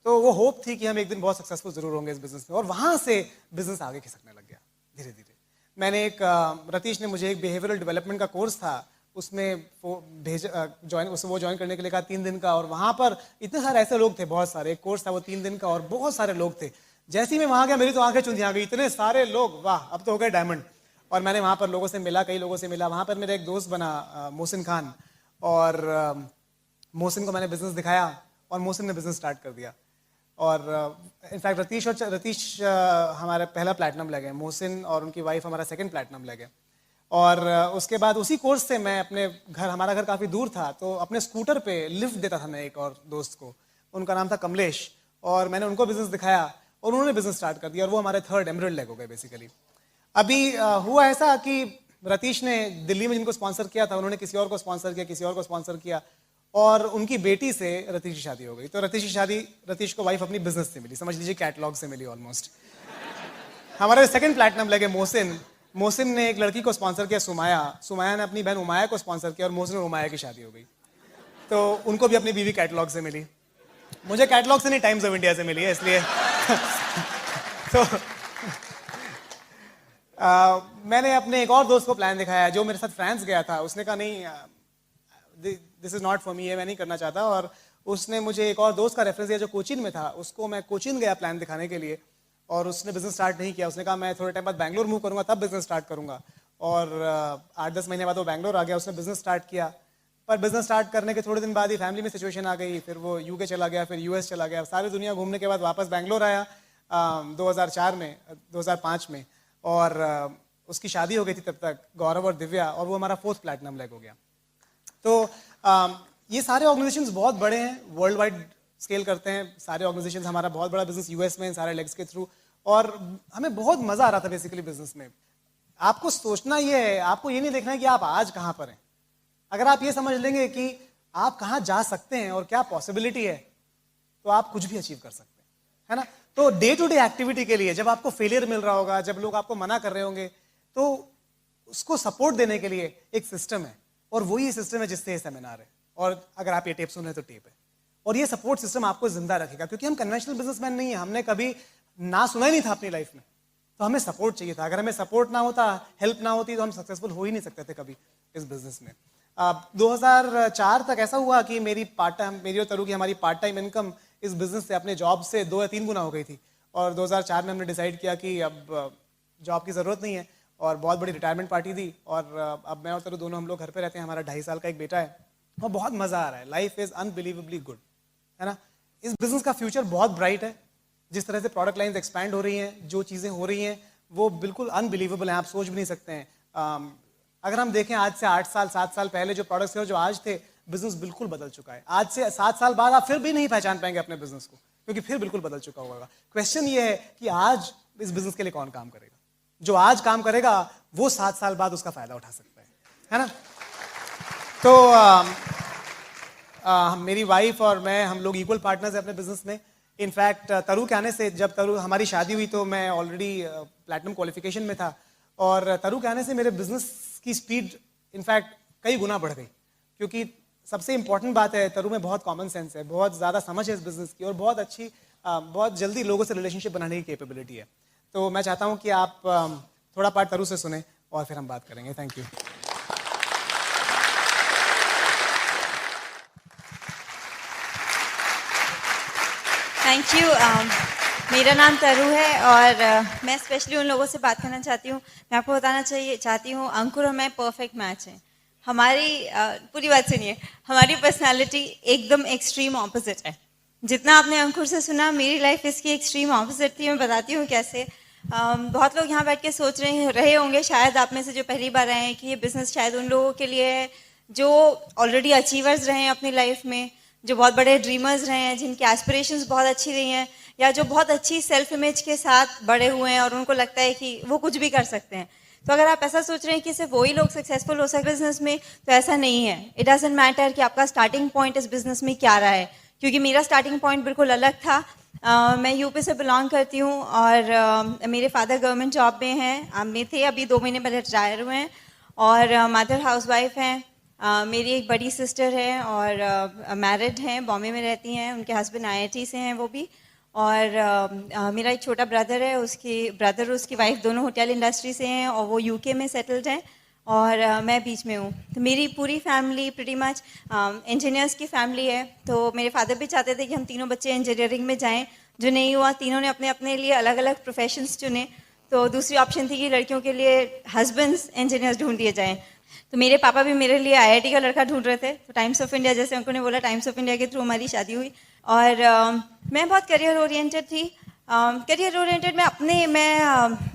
तो वो होप थी कि हम एक दिन बहुत सक्सेसफुल जरूर होंगे इस बिजनेस में। और वहां से बिजनेस आगे खिसकने लग गया धीरे धीरे। मैंने रतीश ने मुझे एक बिहेवियरल डेवलपमेंट का कोर्स था, उसमें वो ज्वाइन करने के लिए कहा 3 दिन का। और वहां पर इतने सारे ऐसे लोग थे, बहुत सारे, एक कोर्स था वो 3 दिन का और बहुत सारे लोग थे। जैसे ही मैं वहां गया मेरी तो आंखें चुंधिया गई, इतने सारे लोग, वाह अब तो हो गए डायमंड। और मैंने वहां पर लोगों से मिला, कई लोगों से मिला। वहां पर मेरा एक दोस्त बना मोहसिन खान, और मोहसिन को मैंने बिजनेस दिखाया और मोहसिन ने बिजनेस स्टार्ट कर दिया। और इनफैक्ट रतीश हमारा पहला प्लैटिनम ले गए, मोहसिन और उनकी वाइफ हमारा 2nd प्लैटिनम ले गए। और उसके बाद उसी कोर्स से मैं अपने घर, हमारा घर काफ़ी दूर था, तो अपने स्कूटर पे लिफ्ट देता था मैं एक और दोस्त को, उनका नाम था कमलेश। और मैंने उनको बिजनेस दिखाया और उन्होंने बिजनेस स्टार्ट कर दिया और वो हमारे 3rd एमरल्ड लेग हो गए बेसिकली। अभी हुआ ऐसा कि रतीश ने दिल्ली में जिनको स्पॉन्सर किया था उन्होंने किसी और को स्पॉन्सर किया, किसी और को स्पॉन्सर किया, और उनकी बेटी से रतीश की शादी हो गई। तो रतीश को वाइफ अपनी बिजनेस से मिली, समझ लीजिए कैटलॉग से मिली ऑलमोस्ट। हमारे 2nd प्लैटिनम लगे मोहसिन ने एक लड़की को स्पॉन्सर किया, सुमाया ने अपनी बहन उमाया को स्पॉन्सर किया और मोहसिन और उमाया की शादी हो गई। तो उनको भी अपनी बीवी कैटलॉग से मिली। मुझे कैटलॉग से नहीं, टाइम्स ऑफ इंडिया से मिली है, इसलिए तो मैंने अपने एक और दोस्त को प्लान दिखाया जो मेरे साथ फ्रांस गया था। उसने कहा नहीं this is not for me, ये मैं नहीं करना चाहता। और उसने मुझे एक और दोस्त का रेफरेंस दिया जो कोचीन में था, उसको मैं कोचीन गया प्लान दिखाने के लिए, और उसने बिजनेस स्टार्ट नहीं किया। उसने कहा मैं थोड़े टाइम बाद बैंगलोर मूव करूंगा तब बिजनेस स्टार्ट करूंगा, और 8-10 महीने बाद वो बैंगलोर आ गया, उसने बिजनेस स्टार्ट किया। पर बिजनेस स्टार्ट करने के थोड़े दिन बाद ही फैमिली में सिचुएशन आ गई, फिर वो यूके चला गया, फिर यूएस चला गया, सारी दुनिया घूमने के बाद वापस बैंगलोर आया 2005 में, और उसकी शादी हो गई थी तब तक, गौरव और दिव्या, और वो हमारा 4th प्लैटिनम लेग हो गया। तो ये सारे ऑर्गेनाइजेशंस बहुत बड़े हैं, वर्ल्ड वाइड स्केल करते हैं सारे ऑर्गेनाइजेशंस। हमारा बहुत बड़ा बिजनेस यूएस में सारे लेग्स के थ्रू, और हमें बहुत मजा आ रहा था बेसिकली बिजनेस में। आपको सोचना ये है, आपको ये नहीं देखना है कि आप आज कहाँ पर हैं। अगर आप ये समझ लेंगे कि आप कहाँ जा सकते हैं और क्या पॉसिबिलिटी है, तो आप कुछ भी अचीव कर सकते हैं, है ना। तो डे टू डे एक्टिविटी के लिए जब आपको फेलियर मिल रहा होगा, जब लोग आपको मना कर रहे होंगे, तो उसको सपोर्ट देने के लिए एक सिस्टम है, और वही सिस्टम है जिससे ये सेमिनार है। और अगर आप ये टेप सुन रहे हैं तो टेप है, और ये सपोर्ट सिस्टम आपको जिंदा रखेगा, क्योंकि हम कन्वेंशनल बिजनेसमैन नहीं है, हमने कभी ना सुना ही नहीं था अपनी लाइफ में, तो हमें सपोर्ट चाहिए था। अगर हमें सपोर्ट ना होता, हेल्प ना होती, तो हम सक्सेसफुल हो ही नहीं सकते थे कभी इस बिजनेस में। 2004 तक ऐसा हुआ कि मेरी और तरु की हमारी पार्ट टाइम इनकम इस बिजनेस से, अपने जॉब से 2 या 3 गुना हो गई थी। और 2004 में हमने डिसाइड किया कि अब जॉब की ज़रूरत नहीं है, और बहुत बड़ी रिटायरमेंट पार्टी दी, और अब मैं और तरु दोनों हम लोग घर पे रहते हैं। हमारा 2.5 साल का एक बेटा है, और बहुत मज़ा आ रहा है। लाइफ इज़ अनबिलीवेबली गुड, है ना। इस बिजनेस का फ्यूचर बहुत ब्राइट है। जिस तरह से प्रोडक्ट लाइन्स एक्सपैंड हो रही हैं, जो चीज़ें हो रही हैं, वो बिल्कुल अनबिलीवेबल हैं, आप सोच भी नहीं सकते हैं। अगर हम देखें आज से 8 साल 7 साल पहले जो प्रोडक्ट्स थे और जो आज थे, बिजनेस बिल्कुल बदल चुका है। आज से 7 साल बाद आप फिर भी नहीं पहचान पाएंगे अपने बिजनेस को, क्योंकि फिर बिल्कुल बदल चुका होगा। क्वेश्चन ये है कि आज इस बिजनेस के लिए कौन काम करेगा। जो आज काम करेगा वो 7 साल बाद उसका फायदा उठा सकता है ना। तो मेरी वाइफ और मैं, हम लोग इक्वल पार्टनर्स हैं अपने बिजनेस में। इनफैक्ट तरु के आने से, जब तरु हमारी शादी हुई तो मैं ऑलरेडी प्लैटिनम क्वालिफिकेशन में था, और तरु के आने से मेरे बिजनेस की स्पीड इनफैक्ट कई गुना बढ़ गई। क्योंकि सबसे इंपॉर्टेंट बात है, तरु में बहुत कॉमन सेंस है, बहुत ज़्यादा समझ है इस बिजनेस की, और बहुत अच्छी बहुत जल्दी लोगों से रिलेशनशिप बनाने की कैपेबिलिटी है। तो मैं चाहता हूँ कि आप थोड़ा पार्ट तरु से सुने, और फिर हम बात करेंगे। Thank you. Thank you. मेरा नाम तरु है, और मैं स्पेशली उन लोगों से बात करना चाहती हूँ। मैं आपको बताना चाहती हूँ, अंकुर और मैं परफेक्ट मैच हैं। हमारी पूरी बात सुनिए, हमारी पर्सनालिटी एकदम एक्सट्रीम ऑपोजिट है। जितना आपने अंकुर से सुना, मेरी लाइफ इसकी एक्सट्रीम ऑपोजिट थी। मैं बताती हूँ कैसे। बहुत लोग यहाँ बैठ के सोच रहे होंगे, शायद आप में से जो पहली बार आए हैं, कि ये बिजनेस शायद उन लोगों के लिए है जो ऑलरेडी अचीवर्स रहे हैं अपनी लाइफ में, जो बहुत बड़े ड्रीमर्स रहे हैं, जिनकी एस्पिरेशंस बहुत अच्छी रही हैं, या जो बहुत अच्छी सेल्फ इमेज के साथ बड़े हुए हैं और उनको लगता है कि वो कुछ भी कर सकते हैं। तो अगर आप ऐसा सोच रहे हैं कि सिर्फ वही लोग सक्सेसफुल हो सकते हैं बिजनेस में, तो ऐसा नहीं है। इट डजंट मैटर कि आपका स्टार्टिंग पॉइंट इस बिजनेस में क्या रहा है, क्योंकि मेरा स्टार्टिंग पॉइंट बिल्कुल अलग था। मैं यूपी से बिलोंग करती हूँ, और मेरे फादर गवर्नमेंट जॉब में हैं, में थे, अभी 2 महीने पहले रिटायर हुए हैं, और मदर हाउसवाइफ हैं। मेरी एक बड़ी सिस्टर है, और मैरिड हैं, बॉम्बे में रहती हैं, उनके हस्बैंड IIT से हैं वो भी। और मेरा एक छोटा ब्रदर है, उसकी वाइफ दोनों होटल इंडस्ट्री से हैं, और वो यूके में सेटल्ड हैं, और मैं बीच में हूँ। तो मेरी पूरी फैमिली प्रीटी मच इंजीनियर्स की फैमिली है। तो मेरे फादर भी चाहते थे कि हम तीनों बच्चे इंजीनियरिंग में जाएं, जो नहीं हुआ। तीनों ने अपने अपने लिए अलग अलग प्रोफेशंस चुने। तो दूसरी ऑप्शन थी कि लड़कियों के लिए हस्बैंड्स इंजीनियर्स ढूंढ दिए जाएं। तो मेरे पापा भी मेरे लिए IIT का लड़का ढूंढ रहे थे। तो टाइम्स ऑफ इंडिया, जैसे उन्होंने बोला, टाइम्स ऑफ इंडिया के थ्रू हमारी शादी हुई। और मैं बहुत करियर ओरिएंटेड थी। करियर ओरिएंटेड में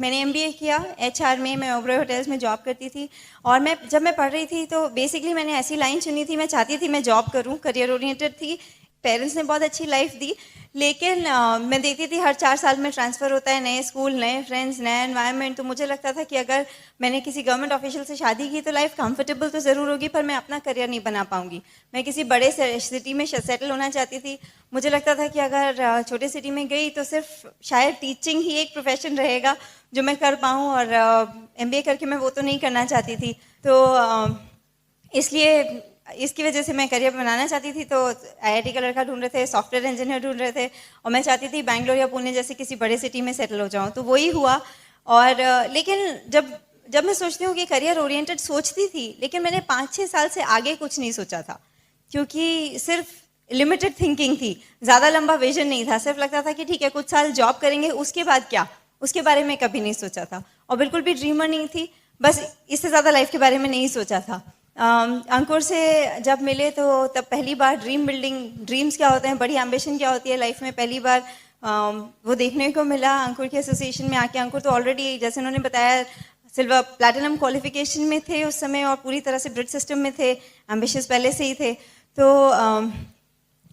मैंने MBA किया HR में। मैं ओबरॉय होटल्स में जॉब करती थी, और जब मैं पढ़ रही थी तो बेसिकली मैंने ऐसी लाइन चुनी थी, मैं चाहती थी मैं जॉब करूं, करियर ओरिएंटेड थी। पेरेंट्स ने बहुत अच्छी लाइफ दी, लेकिन मैं देखती थी हर 4 साल में ट्रांसफ़र होता है, नए स्कूल, नए फ्रेंड्स, नया एनवायरनमेंट। तो मुझे लगता था कि अगर मैंने किसी गवर्नमेंट ऑफिशियल से शादी की तो लाइफ कंफर्टेबल तो ज़रूर होगी, पर मैं अपना करियर नहीं बना पाऊंगी। मैं किसी बड़े सिटी में सेटल होना चाहती थी। मुझे लगता था कि अगर छोटे सिटी में गई तो सिर्फ शायद टीचिंग ही एक प्रोफेशन रहेगा जो मैं कर पाऊँ, और MBA करके मैं वो तो नहीं करना चाहती थी। तो इसलिए इसकी वजह से मैं करियर बनाना चाहती थी। तो IIT का लड़का ढूंढ रहे थे, सॉफ्टवेयर इंजीनियर ढूंढ रहे थे, और मैं चाहती थी बैंगलोर या पुणे जैसे किसी बड़े सिटी में सेटल हो जाऊं। तो वही हुआ। और लेकिन जब जब मैं सोचती हूँ कि करियर ओरिएंटेड सोचती थी, लेकिन मैंने 5-6 साल से आगे कुछ नहीं सोचा था, क्योंकि सिर्फ लिमिटेड थिंकिंग थी, ज़्यादा लंबा विजन नहीं था। सिर्फ लगता था कि ठीक है कुछ साल जॉब करेंगे, उसके बाद क्या, उसके बारे में कभी नहीं सोचा था। और बिल्कुल भी ड्रीमर नहीं थी, बस इससे ज़्यादा लाइफ के बारे में नहीं सोचा था। अंकुर से जब मिले तो तब पहली बार ड्रीम बिल्डिंग, ड्रीम्स क्या होते हैं, बड़ी एम्बिशन क्या होती है लाइफ में, पहली बार वो देखने को मिला अंकुर के एसोसिएशन में आके। अंकुर तो ऑलरेडी जैसे उन्होंने बताया सिल्वर प्लैटिनम क्वालिफिकेशन में थे उस समय और पूरी तरह से ब्रिज सिस्टम में थे, एम्बिशियस पहले से ही थे। तो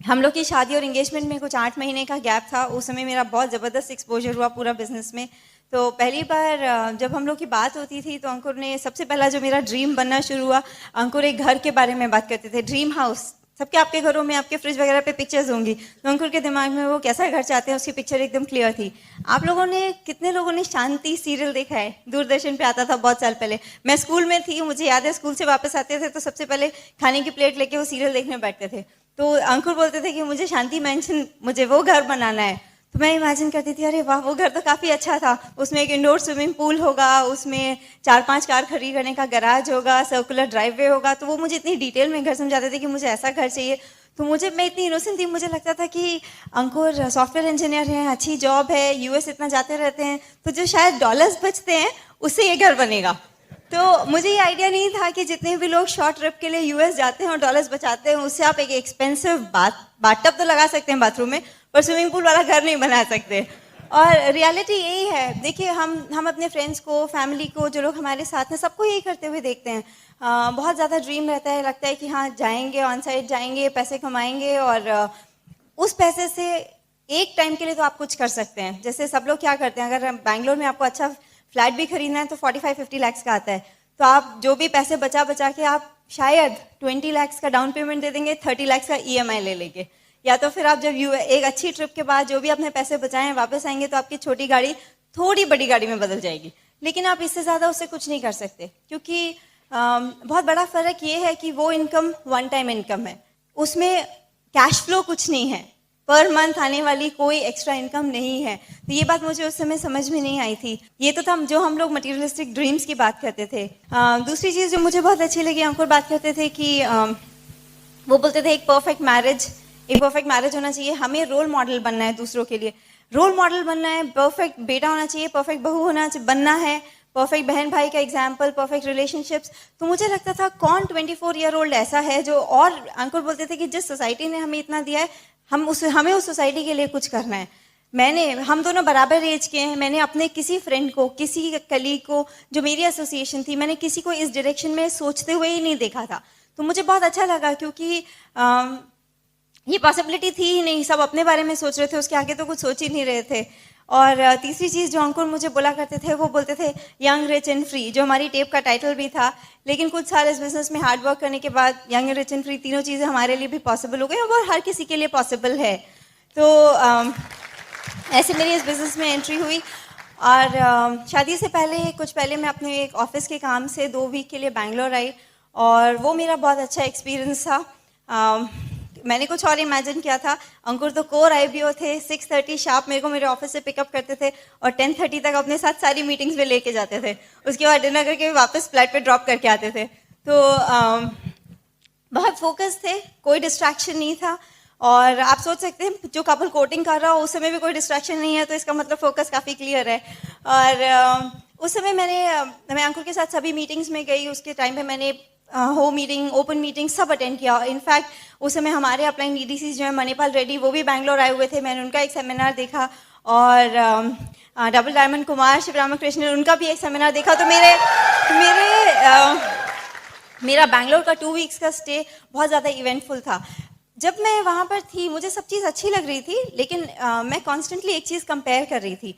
हम लोग की शादी और एंगेजमेंट में कुछ 8 महीने का गैप था। उस समय मेरा बहुत ज़बरदस्त एक्सपोजर हुआ पूरा बिजनेस में। तो पहली बार जब हम लोग की बात होती थी तो अंकुर ने सबसे पहला जो मेरा ड्रीम बनना शुरू हुआ, अंकुर एक घर के बारे में बात करते थे, ड्रीम हाउस। सबके आपके घरों में आपके फ्रिज वगैरह पे पिक्चर्स होंगी, तो अंकुर के दिमाग में वो कैसा घर चाहते हैं उसकी पिक्चर एकदम क्लियर थी। आप लोगों ने, कितने लोगों ने शांति सीरियल देखा है? दूरदर्शन पे आता था बहुत साल पहले। मैं स्कूल में थी, मुझे याद है स्कूल से वापस आते थे तो सबसे पहले खाने की प्लेट लेके वो सीरियल देखने बैठते थे। तो अंकुर बोलते थे कि मुझे शांति मैंशन, मुझे वो घर बनाना है। तो मैं इमेजिन करती थी, अरे वाह वो घर तो काफ़ी अच्छा था, उसमें एक इंडोर स्विमिंग पूल होगा, उसमें 4-5 कार खड़ी करने का गैराज होगा, सर्कुलर ड्राइववे होगा। तो वो मुझे इतनी डिटेल में घर समझाते थे कि मुझे ऐसा घर चाहिए। तो मैं इतनी इनोसेंट थी, मुझे लगता था कि अंकुर सॉफ्टवेयर इंजीनियर हैं, अच्छी जॉब है, यूएस इतना जाते रहते हैं, तो जो शायद डॉलर्स बचते हैं उससे ये घर बनेगा। तो मुझे ये आइडिया नहीं था कि जितने भी लोग शॉर्ट ट्रिप के लिए यूएस जाते हैं और डॉलर्स बचाते हैं, उससे आप एक एक्सपेंसिव बाथटब तो लगा सकते हैं बाथरूम में, पर स्विमिंग पूल वाला घर नहीं बना सकते। और रियलिटी यही है। देखिए हम अपने फ्रेंड्स को, फैमिली को, जो लोग हमारे साथ हैं, सबको यही करते हुए देखते हैं। बहुत ज़्यादा ड्रीम रहता है, लगता है कि हाँ जाएंगे, ऑन साइड जाएंगे, पैसे कमाएंगे और उस पैसे से एक टाइम के लिए तो आप कुछ कर सकते हैं। जैसे सब लोग क्या करते हैं, अगर बैंगलोर में आपको अच्छा फ्लैट भी खरीदना है तो 45-50 लाख का आता है, तो आप जो भी पैसे बचा के आप शायद 20 लाख का डाउन पेमेंट दे देंगे, 30 लाख का ईएमआई ले लेंगे। या तो फिर आप जब एक अच्छी ट्रिप के बाद जो भी अपने पैसे बचाएं वापस आएंगे तो आपकी छोटी गाड़ी थोड़ी बड़ी गाड़ी में बदल जाएगी, लेकिन आप इससे ज़्यादा उससे कुछ नहीं कर सकते। क्योंकि बहुत बड़ा फ़र्क ये है कि वो इनकम वन टाइम इनकम है, उसमें कैश फ्लो कुछ नहीं है, पर मंथ आने वाली कोई एक्स्ट्रा इनकम नहीं है। तो ये बात मुझे उस समय समझ में नहीं आई थी। ये तो था जो हम लोग मटीरियलिस्टिक ड्रीम्स की बात करते थे। दूसरी चीज़ जो मुझे बहुत अच्छी लगी, अंकुर बात करते थे कि वो बोलते थे एक परफेक्ट मैरिज होना चाहिए, हमें रोल मॉडल बनना है दूसरों के लिए, रोल मॉडल बनना है, परफेक्ट बेटा होना चाहिए, परफेक्ट बहू बनना है, परफेक्ट बहन भाई का एग्जाम्पल, परफेक्ट रिलेशनशिप्स। तो मुझे लगता था कौन 24 ईयर ओल्ड ऐसा है जो, और अंकुर बोलते थे कि जिस सोसाइटी ने हमें इतना दिया है, हमें उस सोसाइटी के लिए कुछ करना है। हम दोनों बराबर एज के हैं। मैंने अपने किसी फ्रेंड को, किसी कलीग को, जो मेरी एसोसिएशन थी, मैंने किसी को इस डायरेक्शन में सोचते हुए ही नहीं देखा था। तो मुझे बहुत अच्छा लगा, क्योंकि ये पॉसिबिलिटी थी ही नहीं, सब अपने बारे में सोच रहे थे, उसके आगे तो कुछ सोच ही नहीं रहे थे। और तीसरी चीज़ जो अंकुर मुझे बोला करते थे, वो बोलते थे यंग रिच एंड फ्री, जो हमारी टेप का टाइटल भी था। लेकिन कुछ साल इस बिजनेस में हार्ड वर्क करने के बाद यंग रिच एंड फ्री तीनों चीज़ें हमारे लिए भी पॉसिबल हो गई, और वो हर किसी के लिए पॉसिबल है। तो ऐसे मेरी इस बिज़नेस में एंट्री हुई। और शादी से कुछ पहले मैं अपने एक ऑफिस के काम से 2 वीक के लिए बैंगलोर आई, और वो मेरा बहुत अच्छा एक्सपीरियंस था। मैंने कुछ और इमेजिन किया था। अंकुर तो कोर आईबीओ थे, 6:30 शार्प मेरे को मेरे ऑफिस से पिकअप करते थे और 10:30 तक अपने साथ सारी मीटिंग्स में लेके जाते थे। उसके बाद डिनर करके वापस फ्लाइट पे ड्रॉप करके आते थे। तो बहुत फोकस थे, कोई डिस्ट्रैक्शन नहीं था। और आप सोच सकते हैं जो कपल कोटिंग कर रहा हो उस समय भी कोई डिस्ट्रैक्शन नहीं है, तो इसका मतलब फोकस काफ़ी क्लियर है। और उस समय मैं अंकुर के साथ सभी मीटिंग्स में गई। उसके टाइम पे मैंने होम मीटिंग, ओपन मीटिंग सब अटेंड किया। इनफैक्ट उस समय हमारे अपलाइन ईडीसी जो है मणिपाल रेड्डी, वो भी बैंगलोर आए हुए थे, मैंने उनका एक सेमिनार देखा। और डबल डायमंड कुमार शिवरामकृष्णन, उनका भी एक सेमिनार देखा। तो मेरा बैंगलोर का 2 वीक्स का स्टे बहुत ज़्यादा इवेंटफुल था। जब मैं वहाँ पर थी मुझे सब चीज़ अच्छी लग रही थी, लेकिन मैं कॉन्स्टेंटली एक चीज़ कंपेयर कर रही थी।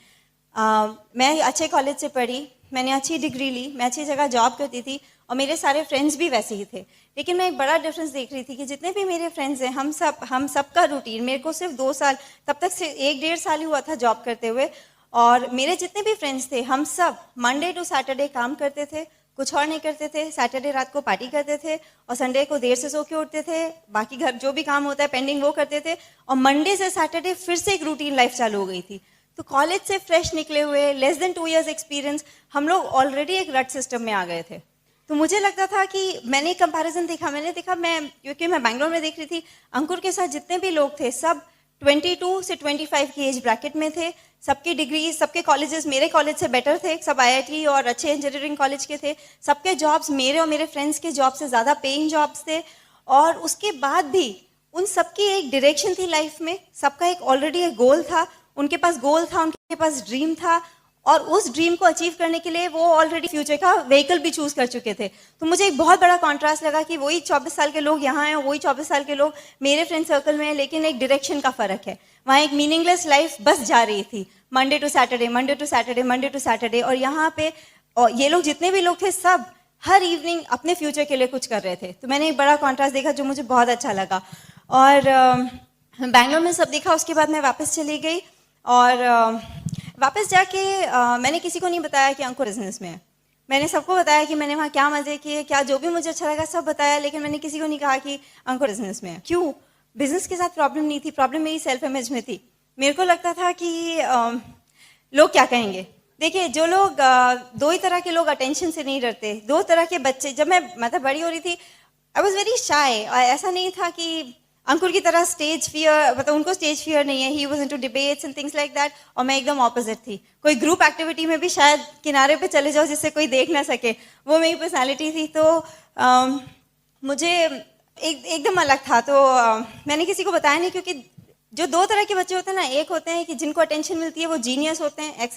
मैं अच्छे कॉलेज से पढ़ी, मैंने अच्छी डिग्री ली, मैं अच्छी जगह जॉब करती थी, और मेरे सारे फ्रेंड्स भी वैसे ही थे। लेकिन मैं एक बड़ा डिफरेंस देख रही थी कि जितने भी मेरे फ्रेंड्स हैं, हम सब का रूटीन, मेरे को सिर्फ 2 साल, तब तक से 1-1.5 साल ही हुआ था जॉब करते हुए, और मेरे जितने भी फ्रेंड्स थे हम सब मंडे टू सैटरडे काम करते थे, कुछ और नहीं करते थे। सैटरडे रात को पार्टी करते थे और संडे को देर से सो के उठते थे, बाकी घर जो भी काम होता है पेंडिंग वो करते थे, और मंडे से सैटरडे फिर से एक रूटीन लाइफ चालू हो गई थी। तो कॉलेज से फ्रेश निकले हुए, लेस देन 2 years एक्सपीरियंस, हम लोग ऑलरेडी एक रट सिस्टम में आ गए थे। तो मुझे लगता था कि मैंने कंपैरिजन देखा, क्योंकि मैं बैंगलोर में देख रही थी, अंकुर के साथ जितने भी लोग थे सब 22 से 25 की एज ब्रैकेट में थे। सबकी डिग्री, सबके कॉलेजेस मेरे कॉलेज से बेटर थे, सब आईआईटी और अच्छे इंजीनियरिंग कॉलेज के थे। सबके जॉब्स मेरे और मेरे फ्रेंड्स के जॉब से ज़्यादा पेइंग जॉब्स थे। और उसके बाद भी उन सबकी एक डायरेक्शन थी लाइफ में, सबका एक ऑलरेडी एक गोल था, उनके पास गोल था, उनके पास ड्रीम था, और उस ड्रीम को अचीव करने के लिए वो ऑलरेडी फ्यूचर का व्हीकल भी चूज कर चुके थे। तो मुझे एक बहुत बड़ा कॉन्ट्रास्ट लगा कि वही 24 साल के लोग यहाँ हैं, वही 24 साल के लोग मेरे फ्रेंड सर्कल में हैं, लेकिन एक डायरेक्शन का फर्क है। वहाँ एक मीनिंगलेस लाइफ बस जा रही थी, Monday to Saturday, Monday to Saturday, Monday to Saturday. और यहाँ पे ये लोग जितने भी लोग थे सब हर इवनिंग अपने फ्यूचर के लिए कुछ कर रहे थे। तो मैंने एक बड़ा कॉन्ट्रास्ट देखा जो मुझे बहुत अच्छा लगा। और बैंगलोर में सब देखा, उसके बाद मैं वापस चली गई और वापस जाके मैंने किसी को नहीं बताया कि अंकुर बिजनेस में है। मैंने सबको बताया कि मैंने वहाँ क्या मजे किए, क्या जो भी मुझे अच्छा लगा सब बताया, लेकिन मैंने किसी को नहीं कहा कि अंकुर बिजनेस में है। क्यों? बिजनेस के साथ प्रॉब्लम नहीं थी, प्रॉब्लम मेरी सेल्फ इमेज में थी। मेरे को लगता था कि लोग क्या कहेंगे। देखिए, जो लोग दो ही तरह के लोग अटेंशन से नहीं डरते, दो तरह के बच्चे। जब मैं मतलब बड़ी हो रही थी, आई वॉज वेरी शाय। ऐसा नहीं था कि अंकुर की तरह स्टेज फियर, मतलब उनको स्टेज फियर नहीं है, he was into debates and things like that, और मैं एकदम ऑपोजिट थी। कोई ग्रुप एक्टिविटी में भी शायद किनारे पे चले जाओ जिससे कोई देख ना सके, वो मेरी पर्सनालिटी थी। तो मुझे एकदम अलग था। तो मैंने किसी को बताया नहीं, क्योंकि जो दो तरह के बच्चे होते हैं ना, एक होते हैं कि जिनको अटेंशन मिलती है, वो जीनियस होते हैं,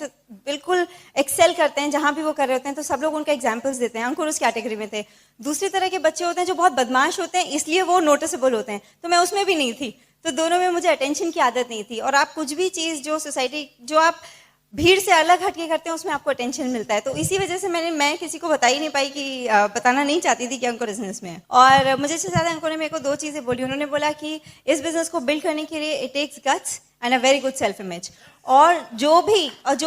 बिल्कुल एक्सेल करते हैं जहां भी वो कर रहे होते हैं, तो सब लोग उनका एग्जाम्पल्स देते हैं। अंकुर उस कैटेगरी में थे। दूसरी तरह के बच्चे होते हैं जो बहुत बदमाश होते हैं, इसलिए वो नोटिसेबल होते हैं, तो मैं उसमें भी नहीं थी। तो दोनों में मुझे अटेंशन की आदत नहीं थी। और आप कुछ भी चीज़ जो सोसाइटी, जो आप भीड़ से अलग हटके करते हैं, उसमें आपको अटेंशन मिलता है। तो इसी वजह से मैं किसी को बता ही नहीं पाई, कि बताना नहीं चाहती थी कि अंकुर बिजनेस में है। और मुझे से ज़्यादा अंकुर ने मेरे को दो चीज़ें बोली। उन्होंने बोला कि इस बिजनेस को बिल्ड करने के लिए it takes guts and a very good self image. और जो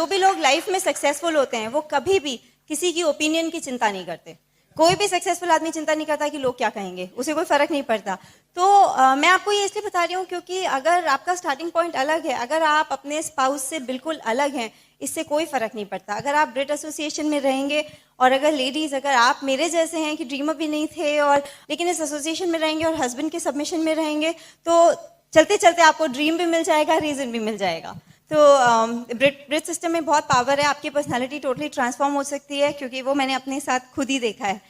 भी लोग लाइफ में सक्सेसफुल होते हैं, वो कभी भी किसी की ओपिनियन की चिंता नहीं करते। कोई भी सक्सेसफुल आदमी चिंता नहीं करता कि लोग क्या कहेंगे, उसे कोई फर्क नहीं पड़ता। तो मैं आपको ये इसलिए बता रही हूँ क्योंकि अगर आपका स्टार्टिंग पॉइंट अलग है, अगर आप अपने स्पाउस से बिल्कुल अलग हैं, इससे कोई फर्क नहीं पड़ता। अगर आप ब्रिट एसोसिएशन में रहेंगे, और अगर लेडीज, अगर आप मेरे जैसे हैं कि ड्रीमर भी नहीं थे, और लेकिन इस एसोसिएशन में रहेंगे और हस्बैंड के सबमिशन में रहेंगे, तो चलते चलते आपको ड्रीम भी मिल जाएगा, रीजन भी मिल जाएगा। तो ब्रिट सिस्टम में बहुत पावर है, आपकी पर्सनालिटी टोटली ट्रांसफॉर्म हो सकती है, क्योंकि वो मैंने अपने साथ खुद ही देखा है।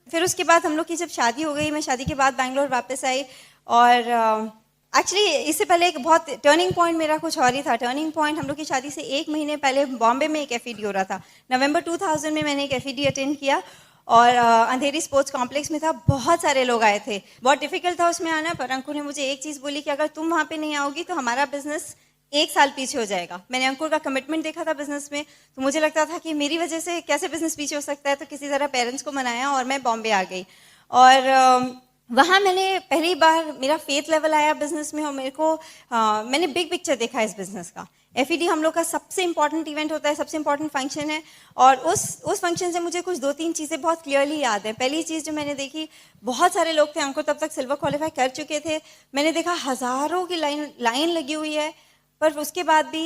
फिर उसके बाद हम लोग की जब शादी हो गई, मैं शादी के बाद बैंगलोर वापस आई। और एक्चुअली इससे पहले एक बहुत टर्निंग पॉइंट मेरा कुछ और ही था। टर्निंग पॉइंट हम लोग की शादी से 1 महीने पहले बॉम्बे में एक एफईडी हो रहा था। नवंबर 2000 में मैंने एक एफईडी अटेंड किया, और अंधेरी स्पोर्ट्स कॉम्प्लेक्स में था। बहुत सारे लोग आए थे, बहुत डिफिकल्ट था उसमें आना। पर अंकुर ने मुझे एक चीज़ बोली कि अगर तुम वहाँ पे नहीं आओगी तो हमारा बिजनेस 1 साल पीछे हो जाएगा। मैंने अंकुर का कमिटमेंट देखा था बिजनेस में, तो मुझे लगता था कि मेरी वजह से कैसे बिजनेस पीछे हो सकता है। तो किसी तरह पेरेंट्स को मनाया और मैं बॉम्बे आ गई। और वहाँ मैंने पहली बार मेरा फेथ लेवल आया बिजनेस में, और मेरे को मैंने बिग पिक्चर देखा इस बिजनेस का। एफईडी हम लोग का सबसे इंपॉर्टेंट इवेंट होता है, सबसे इंपॉर्टेंट फंक्शन है। और उस फंक्शन से मुझे कुछ 2-3 चीज़ें बहुत क्लियरली याद है। पहली चीज़ जो मैंने देखी, बहुत सारे लोग थे, अंकुर तब तक सिल्वर क्वालिफाई कर चुके थे। मैंने देखा हज़ारों की लाइन लगी हुई है, पर उसके बाद भी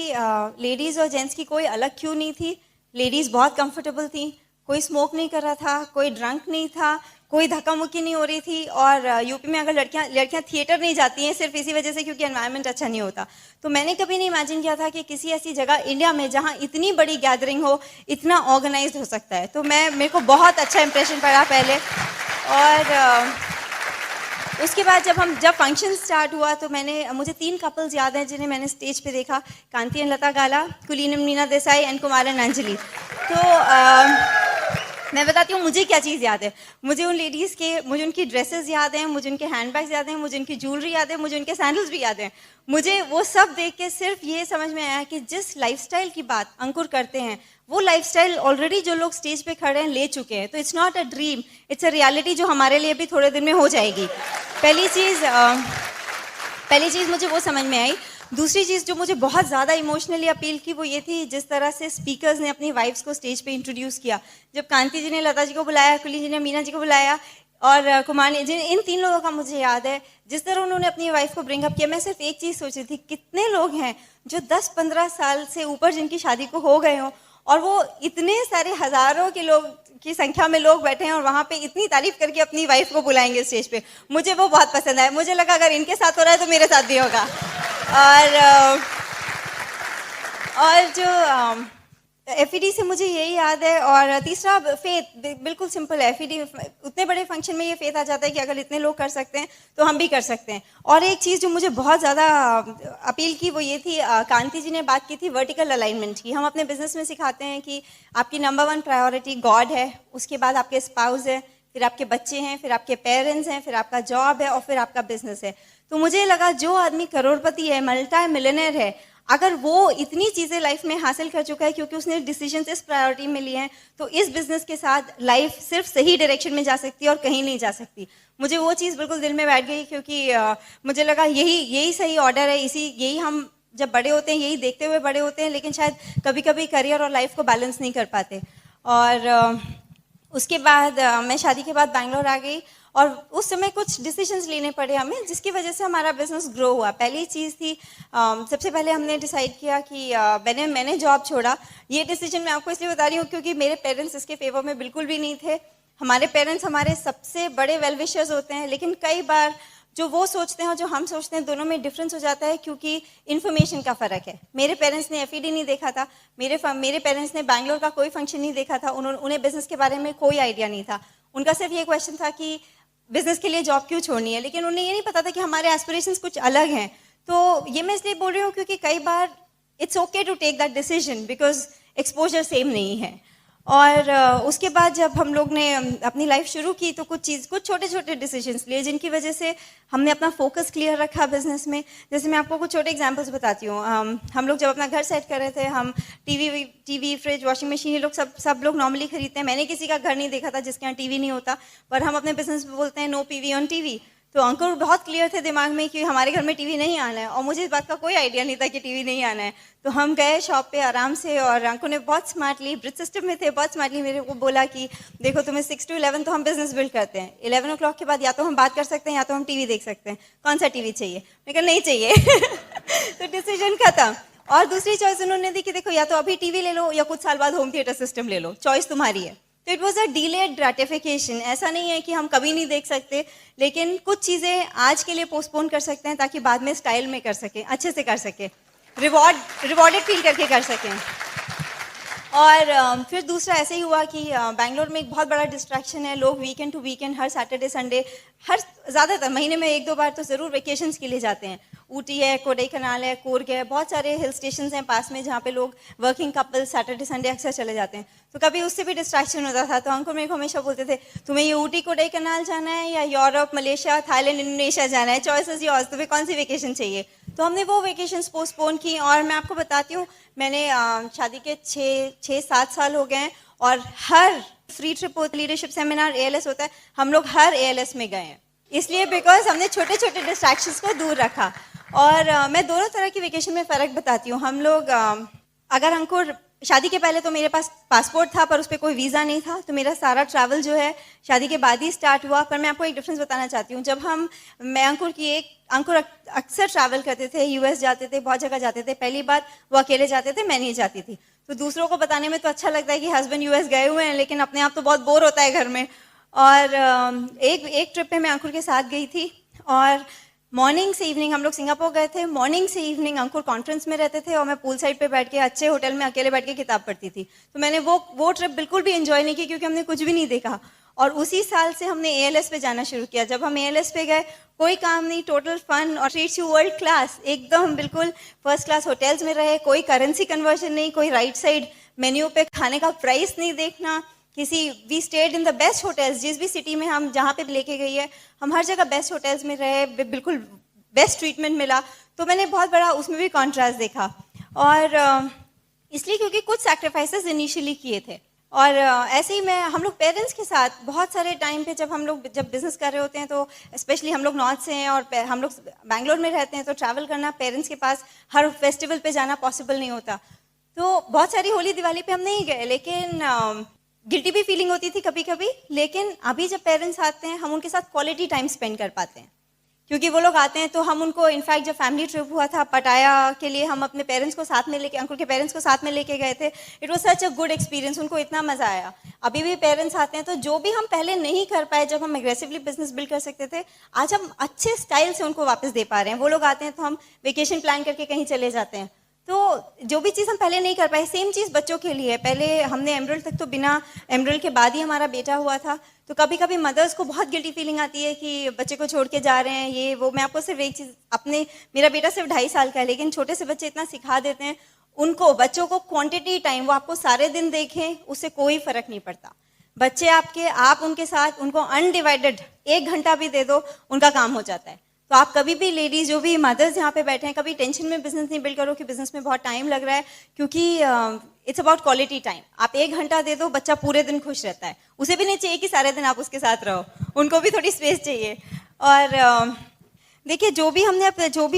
लेडीज़ और जेंट्स की कोई अलग क्यों नहीं थी। लेडीज़ बहुत कंफर्टेबल थी, कोई स्मोक नहीं कर रहा था, कोई ड्रंक नहीं था, कोई धक्का मुक्की नहीं हो रही थी। और यूपी में अगर लड़कियां थिएटर नहीं जाती हैं सिर्फ इसी वजह से क्योंकि एनवायरनमेंट अच्छा नहीं होता। तो मैंने कभी नहीं इमेजिन किया था कि किसी ऐसी जगह इंडिया में जहां इतनी बड़ी गैदरिंग हो, इतना ऑर्गेनाइज्ड हो सकता है। तो मेरे को बहुत अच्छा इंप्रेशन पड़ा पहले। और उसके बाद जब फंक्शन स्टार्ट हुआ, तो मुझे 3 कपल्स याद हैं जिन्हें मैंने स्टेज पे देखा। कांति एंड लता गाला, कुलीन मीना देसाई एंड कुमार एंड अंजलि। तो मैं बताती हूँ मुझे क्या चीज़ याद है। मुझे उन लेडीज़ के, मुझे उनकी ड्रेसेस याद हैं, मुझे उनके हैंडबैग्स याद हैं, मुझे उनकी ज्वेलरी याद है, मुझे उनके सैंडल्स भी याद हैं। मुझे वो सब देख के सिर्फ ये समझ में आया कि जिस लाइफस्टाइल की बात अंकुर करते हैं, वो लाइफस्टाइल ऑलरेडी जो लोग स्टेज पे खड़े हैं ले चुके हैं। तो it's not a dream, it's a reality जो हमारे लिए भी थोड़े दिन में हो जाएगी। पहली चीज़ मुझे वो समझ में आई। दूसरी चीज़ जो मुझे बहुत ज़्यादा इमोशनली अपील की, वो ये थी जिस तरह से स्पीकर्स ने अपनी वाइफ्स को स्टेज पे इंट्रोड्यूस किया। जब कांति जी ने लता जी को बुलाया, कुली जी ने मीना जी को बुलाया, और कुमार जिन इन 3 लोगों का मुझे याद है, जिस तरह उन्होंने अपनी वाइफ को ब्रिंग अप किया, मैं सिर्फ एक चीज़ सोच रही थी, कितने लोग हैं जो 10-15 साल से ऊपर जिनकी शादी को हो गए हों, और वो इतने सारे हज़ारों के लोग की संख्या में लोग बैठे हैं और वहाँ पे इतनी तारीफ करके अपनी वाइफ को बुलाएंगे स्टेज पे। मुझे वो बहुत पसंद आया। मुझे लगा अगर इनके साथ हो रहा है तो मेरे साथ भी होगा। और जो एफईडी से मुझे यही याद है। और तीसरा फेथ, बिल्कुल सिंपल है। एफईडी उतने बड़े फंक्शन में ये फेथ आ जाता है कि अगर इतने लोग कर सकते हैं तो हम भी कर सकते हैं। और एक चीज़ जो मुझे बहुत ज़्यादा अपील की वो ये थी, कांति जी ने बात की थी वर्टिकल अलाइनमेंट की। हम अपने बिजनेस में सिखाते हैं कि आपकी नंबर 1 प्रायोरिटी गॉड है, उसके बाद आपके स्पाउस है, फिर आपके बच्चे हैं, फिर आपके पेरेंट्स हैं, फिर आपका जॉब है और फिर आपका बिजनेस है। तो मुझे लगा जो आदमी करोड़पति है, मल्टी मिलियनेयर है, अगर वो इतनी चीज़ें लाइफ में हासिल कर चुका है क्योंकि उसने डिसीजन इस प्रायोरिटी में लिए हैं, तो इस बिजनेस के साथ लाइफ सिर्फ सही डायरेक्शन में जा सकती है और कहीं नहीं जा सकती। मुझे वो चीज़ बिल्कुल दिल में बैठ गई, क्योंकि मुझे लगा यही सही ऑर्डर है। यही हम जब बड़े होते हैं यही देखते हुए बड़े होते हैं, लेकिन शायद कभी कभी करियर और लाइफ को बैलेंस नहीं कर पाते। और उसके बाद मैं शादी के बाद बैंगलोर आ गई और उस समय कुछ डिसीजंस लेने पड़े हमें, जिसकी वजह से हमारा बिजनेस ग्रो हुआ। पहली चीज़ थी, सबसे पहले हमने डिसाइड किया कि मैंने जॉब छोड़ा। ये डिसीजन मैं आपको इसलिए बता रही हूँ क्योंकि मेरे पेरेंट्स इसके फेवर में बिल्कुल भी नहीं थे। हमारे पेरेंट्स हमारे सबसे बड़े वेल विशर्स होते हैं, लेकिन कई बार जो वो सोचते हैं और जो हम सोचते हैं दोनों में डिफरेंस हो जाता है, क्योंकि इन्फॉर्मेशन का फ़र्क है। मेरे पेरेंट्स ने एफईडी नहीं देखा था, मेरे पेरेंट्स ने बैंगलोर का कोई फंक्शन नहीं देखा था, उन्हें बिजनेस के बारे में कोई आइडिया नहीं था। उनका सिर्फ ये क्वेश्चन था कि बिजनेस के लिए जॉब क्यों छोड़नी है, लेकिन उन्हें ये नहीं पता था कि हमारे एस्पिरेशंस कुछ अलग हैं। तो ये मैं इसलिए बोल रही हूँ क्योंकि कई बार it's okay to take that decision because exposure same नहीं है। और उसके बाद जब हम लोग ने अपनी लाइफ शुरू की तो कुछ छोटे छोटे डिसीजंस लिए, जिनकी वजह से हमने अपना फोकस क्लियर रखा बिजनेस में। जैसे मैं आपको कुछ छोटे एग्जांपल्स बताती हूँ। हम लोग जब अपना घर सेट कर रहे थे, हम टीवी फ्रिज वॉशिंग मशीन ये लोग सब लोग नॉर्मली खरीदते हैं। मैंने किसी का घर नहीं देखा था जिसके यहाँ टीवी नहीं होता, पर हम अपने बिजनेस में बोलते हैं नो पीवी ऑन टीवी। तो अंकुर बहुत क्लियर थे दिमाग में कि हमारे घर में टीवी नहीं आना है, और मुझे इस बात का कोई आइडिया नहीं था कि टीवी नहीं आना है। तो हम गए शॉप पे आराम से, और अंकुर ने बहुत स्मार्टली, ब्रिज सिस्टम में थे, बहुत स्मार्टली मेरे को बोला कि देखो तुम्हें 6 to 11 तो हम बिजनेस बिल्ड करते हैं, 11 o'clock के बाद या तो हम बात कर सकते हैं या तो हम टीवी देख सकते हैं, कौन सा टीवी चाहिए? मैं कहा नहीं चाहिए। तो डिसीजन खत्म। और दूसरी चॉइस उन्होंने दी कि देखो या तो अभी टीवी ले लो या कुछ साल बाद होम थिएटर सिस्टम ले लो, चॉइस तुम्हारी है। तो it was a delayed gratification. ऐसा नहीं है कि हम कभी नहीं देख सकते, लेकिन कुछ चीज़ें आज के लिए पोस्टपोन कर सकते हैं ताकि बाद में स्टाइल में कर सकें, अच्छे से कर सकें, रिवॉर्डेड फील करके कर सकें। और फिर दूसरा ऐसे ही हुआ कि बैंगलोर में एक बहुत बड़ा डिस्ट्रैक्शन है। लोग वीकेंड टू वीकेंड, हर सैटरडे संडे, ज़्यादातर महीने में 1-2 बार तो ज़रूर वेकेशंस के लिए जाते हैं। ऊटी है, कोडाईकनाल है, कूर्ग है, बहुत सारे हिल स्टेशन हैं पास में जहाँ पे लोग वर्किंग कपल सैटरडे संडे अक्सर चले जाते हैं। तो कभी उससे भी डिस्ट्रैक्शन होता था। तो अंकुर मेरे को हमेशा बोलते थे तुम्हें ये ऊटी कोडाईकनाल जाना है या यूरोप, मलेशिया, थाईलैंड, इंडोनेशिया जाना है, चॉइस इज योर्स, तुम्हें कौन सी वेकेशन चाहिए? तो हमने वो वेकेशंस पोस्टपोन की। और मैं आपको बताती हूँ, मैंने शादी के 6-7 साल हो गए हैं, और हर फ्री ट्रिप होता है, लीडरशिप सेमिनार, ALS होता है, हम लोग हर ALS में गए हैं, इसलिए बिकॉज हमने छोटे छोटे डिस्ट्रैक्शंस को दूर रखा। और मैं दोनों तरह की वेकेशन में फ़र्क बताती हूँ। हम लोग अगर अंकुर शादी के पहले तो मेरे पास पासपोर्ट था पर उस पर कोई वीज़ा नहीं था, तो मेरा सारा ट्रैवल जो है शादी के बाद ही स्टार्ट हुआ। पर मैं आपको एक डिफरेंस बताना चाहती हूँ। जब मैं अंकुर अक्सर ट्रैवल करते थे, US जाते थे, बहुत जगह जाते थे। पहली बार वो अकेले जाते थे, मैं नहीं जाती थी। तो दूसरों को बताने में तो अच्छा लगता है कि हस्बैंड US गए हुए हैं, लेकिन अपने आप तो बहुत बोर होता है घर में। और एक ट्रिप पे मैं अंकुर के साथ गई थी, और मॉर्निंग से इवनिंग हम लोग सिंगापुर गए थे। मॉर्निंग से इवनिंग अंकुर कॉन्फ्रेंस में रहते थे और मैं पूल साइड पे बैठ के अच्छे होटल में अकेले बैठ के किताब पढ़ती थी। तो मैंने वो ट्रिप बिल्कुल भी एंजॉय नहीं की, क्योंकि हमने कुछ भी नहीं देखा। और उसी साल से हमने ALS पे जाना शुरू किया। जब हम ALS पे गए, कोई काम नहीं, टोटल फन, और ट्रीट्स यू वर्ल्ड क्लास, एकदम बिल्कुल फर्स्ट क्लास होटल्स में रहे, कोई करेंसी कन्वर्जन नहीं, कोई राइट साइड मेन्यू पे खाने का प्राइस नहीं देखना, we stayed in the best hotels. जिस भी सिटी में हम जहाँ पे लेके गई है, हम हर जगह बेस्ट होटल्स में रहे, बिल्कुल बेस्ट ट्रीटमेंट मिला। तो मैंने बहुत बड़ा उसमें भी कॉन्ट्रास्ट देखा। और इसलिए क्योंकि कुछ सैक्रिफाइसेस इनिशियली किए थे। और ऐसे ही हम लोग पेरेंट्स के साथ बहुत सारे टाइम पे जब बिजनेस कर रहे होते हैं, तो स्पेशली हम लोग नॉर्थ से हैं और हम लोग बैंगलोर में रहते हैं, तो ट्रैवल करना, पेरेंट्स के पास हर फेस्टिवल पे जाना पॉसिबल नहीं होता। तो बहुत सारी होली दिवाली पे हम नहीं गए, लेकिन गिल्टी भी फीलिंग होती थी कभी कभी, लेकिन अभी जब पेरेंट्स आते हैं हम उनके साथ क्वालिटी टाइम स्पेंड कर पाते हैं, क्योंकि वो लोग आते हैं तो हम उनको, इनफैक्ट जब फैमिली ट्रिप हुआ था पटाया के लिए, हम अपने पेरेंट्स को साथ में लेके, अंकुर के पेरेंट्स को साथ में लेके गए थे। It was such a good experience, उनको इतना मजा आया। अभी भी पेरेंट्स आते हैं तो जो भी हम पहले नहीं कर पाए जब हम एग्रेसिवली बिजनेस बिल्ड कर सकते थे, आज हम अच्छे स्टाइल से उनको वापस दे पा रहे हैं। वो लोग आते हैं तो हम वेकेशन प्लान करके कहीं चले जाते हैं, तो जो भी चीज़ हम पहले नहीं कर पाए, सेम चीज़ बच्चों के लिए। पहले हमने एमरल्ड तक तो बिना, एमरल्ड के बाद ही हमारा बेटा हुआ था, तो कभी कभी मदर्स को बहुत गिल्टी फीलिंग आती है कि बच्चे को छोड़ के जा रहे हैं, ये वो। मैं आपको सिर्फ एक चीज़, अपने, मेरा बेटा सिर्फ 2.5 साल का है, लेकिन छोटे से बच्चे इतना सिखा देते हैं उनको, बच्चों को क्वांटिटी टाइम, वो आपको सारे दिन देखें उससे कोई फर्क नहीं पड़ता। बच्चे आपके, आप उनके साथ उनको अनडिवाइडेड 1 घंटा भी दे दो, उनका काम हो जाता है। तो आप कभी भी लेडीज, जो भी मदर्स यहाँ पे बैठे हैं, कभी टेंशन में बिजनेस नहीं बिल्ड करो कि बिजनेस में बहुत टाइम लग रहा है, क्योंकि इट्स अबाउट क्वालिटी टाइम। आप 1 घंटा दे दो, बच्चा पूरे दिन खुश रहता है। उसे भी नहीं चाहिए कि सारे दिन आप उसके साथ रहो, उनको भी थोड़ी स्पेस चाहिए। और देखिए, जो भी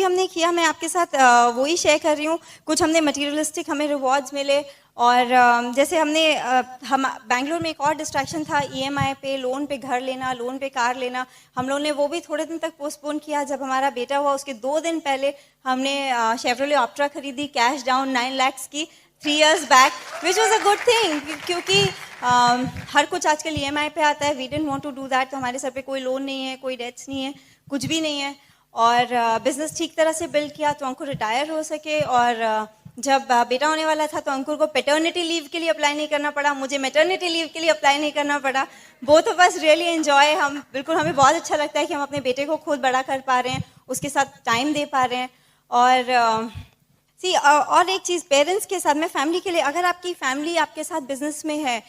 हमने किया, मैं आपके साथ वही शेयर कर रही हूँ। कुछ हमने मटेरियलिस्टिक, हमें रिवॉर्ड्स मिले, और जैसे हम बैंगलोर में एक और डिस्ट्रैक्शन था, ईएमआई पे, लोन पे घर लेना, लोन पे कार लेना। हम लोगों ने वो भी थोड़े दिन तक पोस्टपोन किया। जब हमारा बेटा हुआ उसके 2 दिन पहले हमने शेवरोले ऑप्ट्रा खरीदी, कैश डाउन 9 lakhs की, 3 years back, which was a good thing, क्योंकि हर कुछ आजकल ईएमआई पे आता है। We didn't want to do that. तो हमारे सर पे कोई लोन नहीं है, कोई डेट्स नहीं है, कुछ भी नहीं है। और बिजनेस ठीक तरह से बिल्ड किया तो अंकुर रिटायर हो सके। और जब बेटा होने वाला था तो अंकुर को पेटर्निटी लीव के लिए अप्लाई नहीं करना पड़ा, मुझे मैटर्निटी लीव के लिए अप्लाई नहीं करना पड़ा। Both of us really enjoy, हम बिल्कुल, हमें बहुत अच्छा लगता है कि हम अपने बेटे को खुद बड़ा कर पा रहे हैं, उसके साथ टाइम दे पा रहे हैं। और और एक चीज़, पेरेंट्स के साथ में, फैमिली के लिए, अगर आपकी फैमिली आपके साथ बिजनेस में है,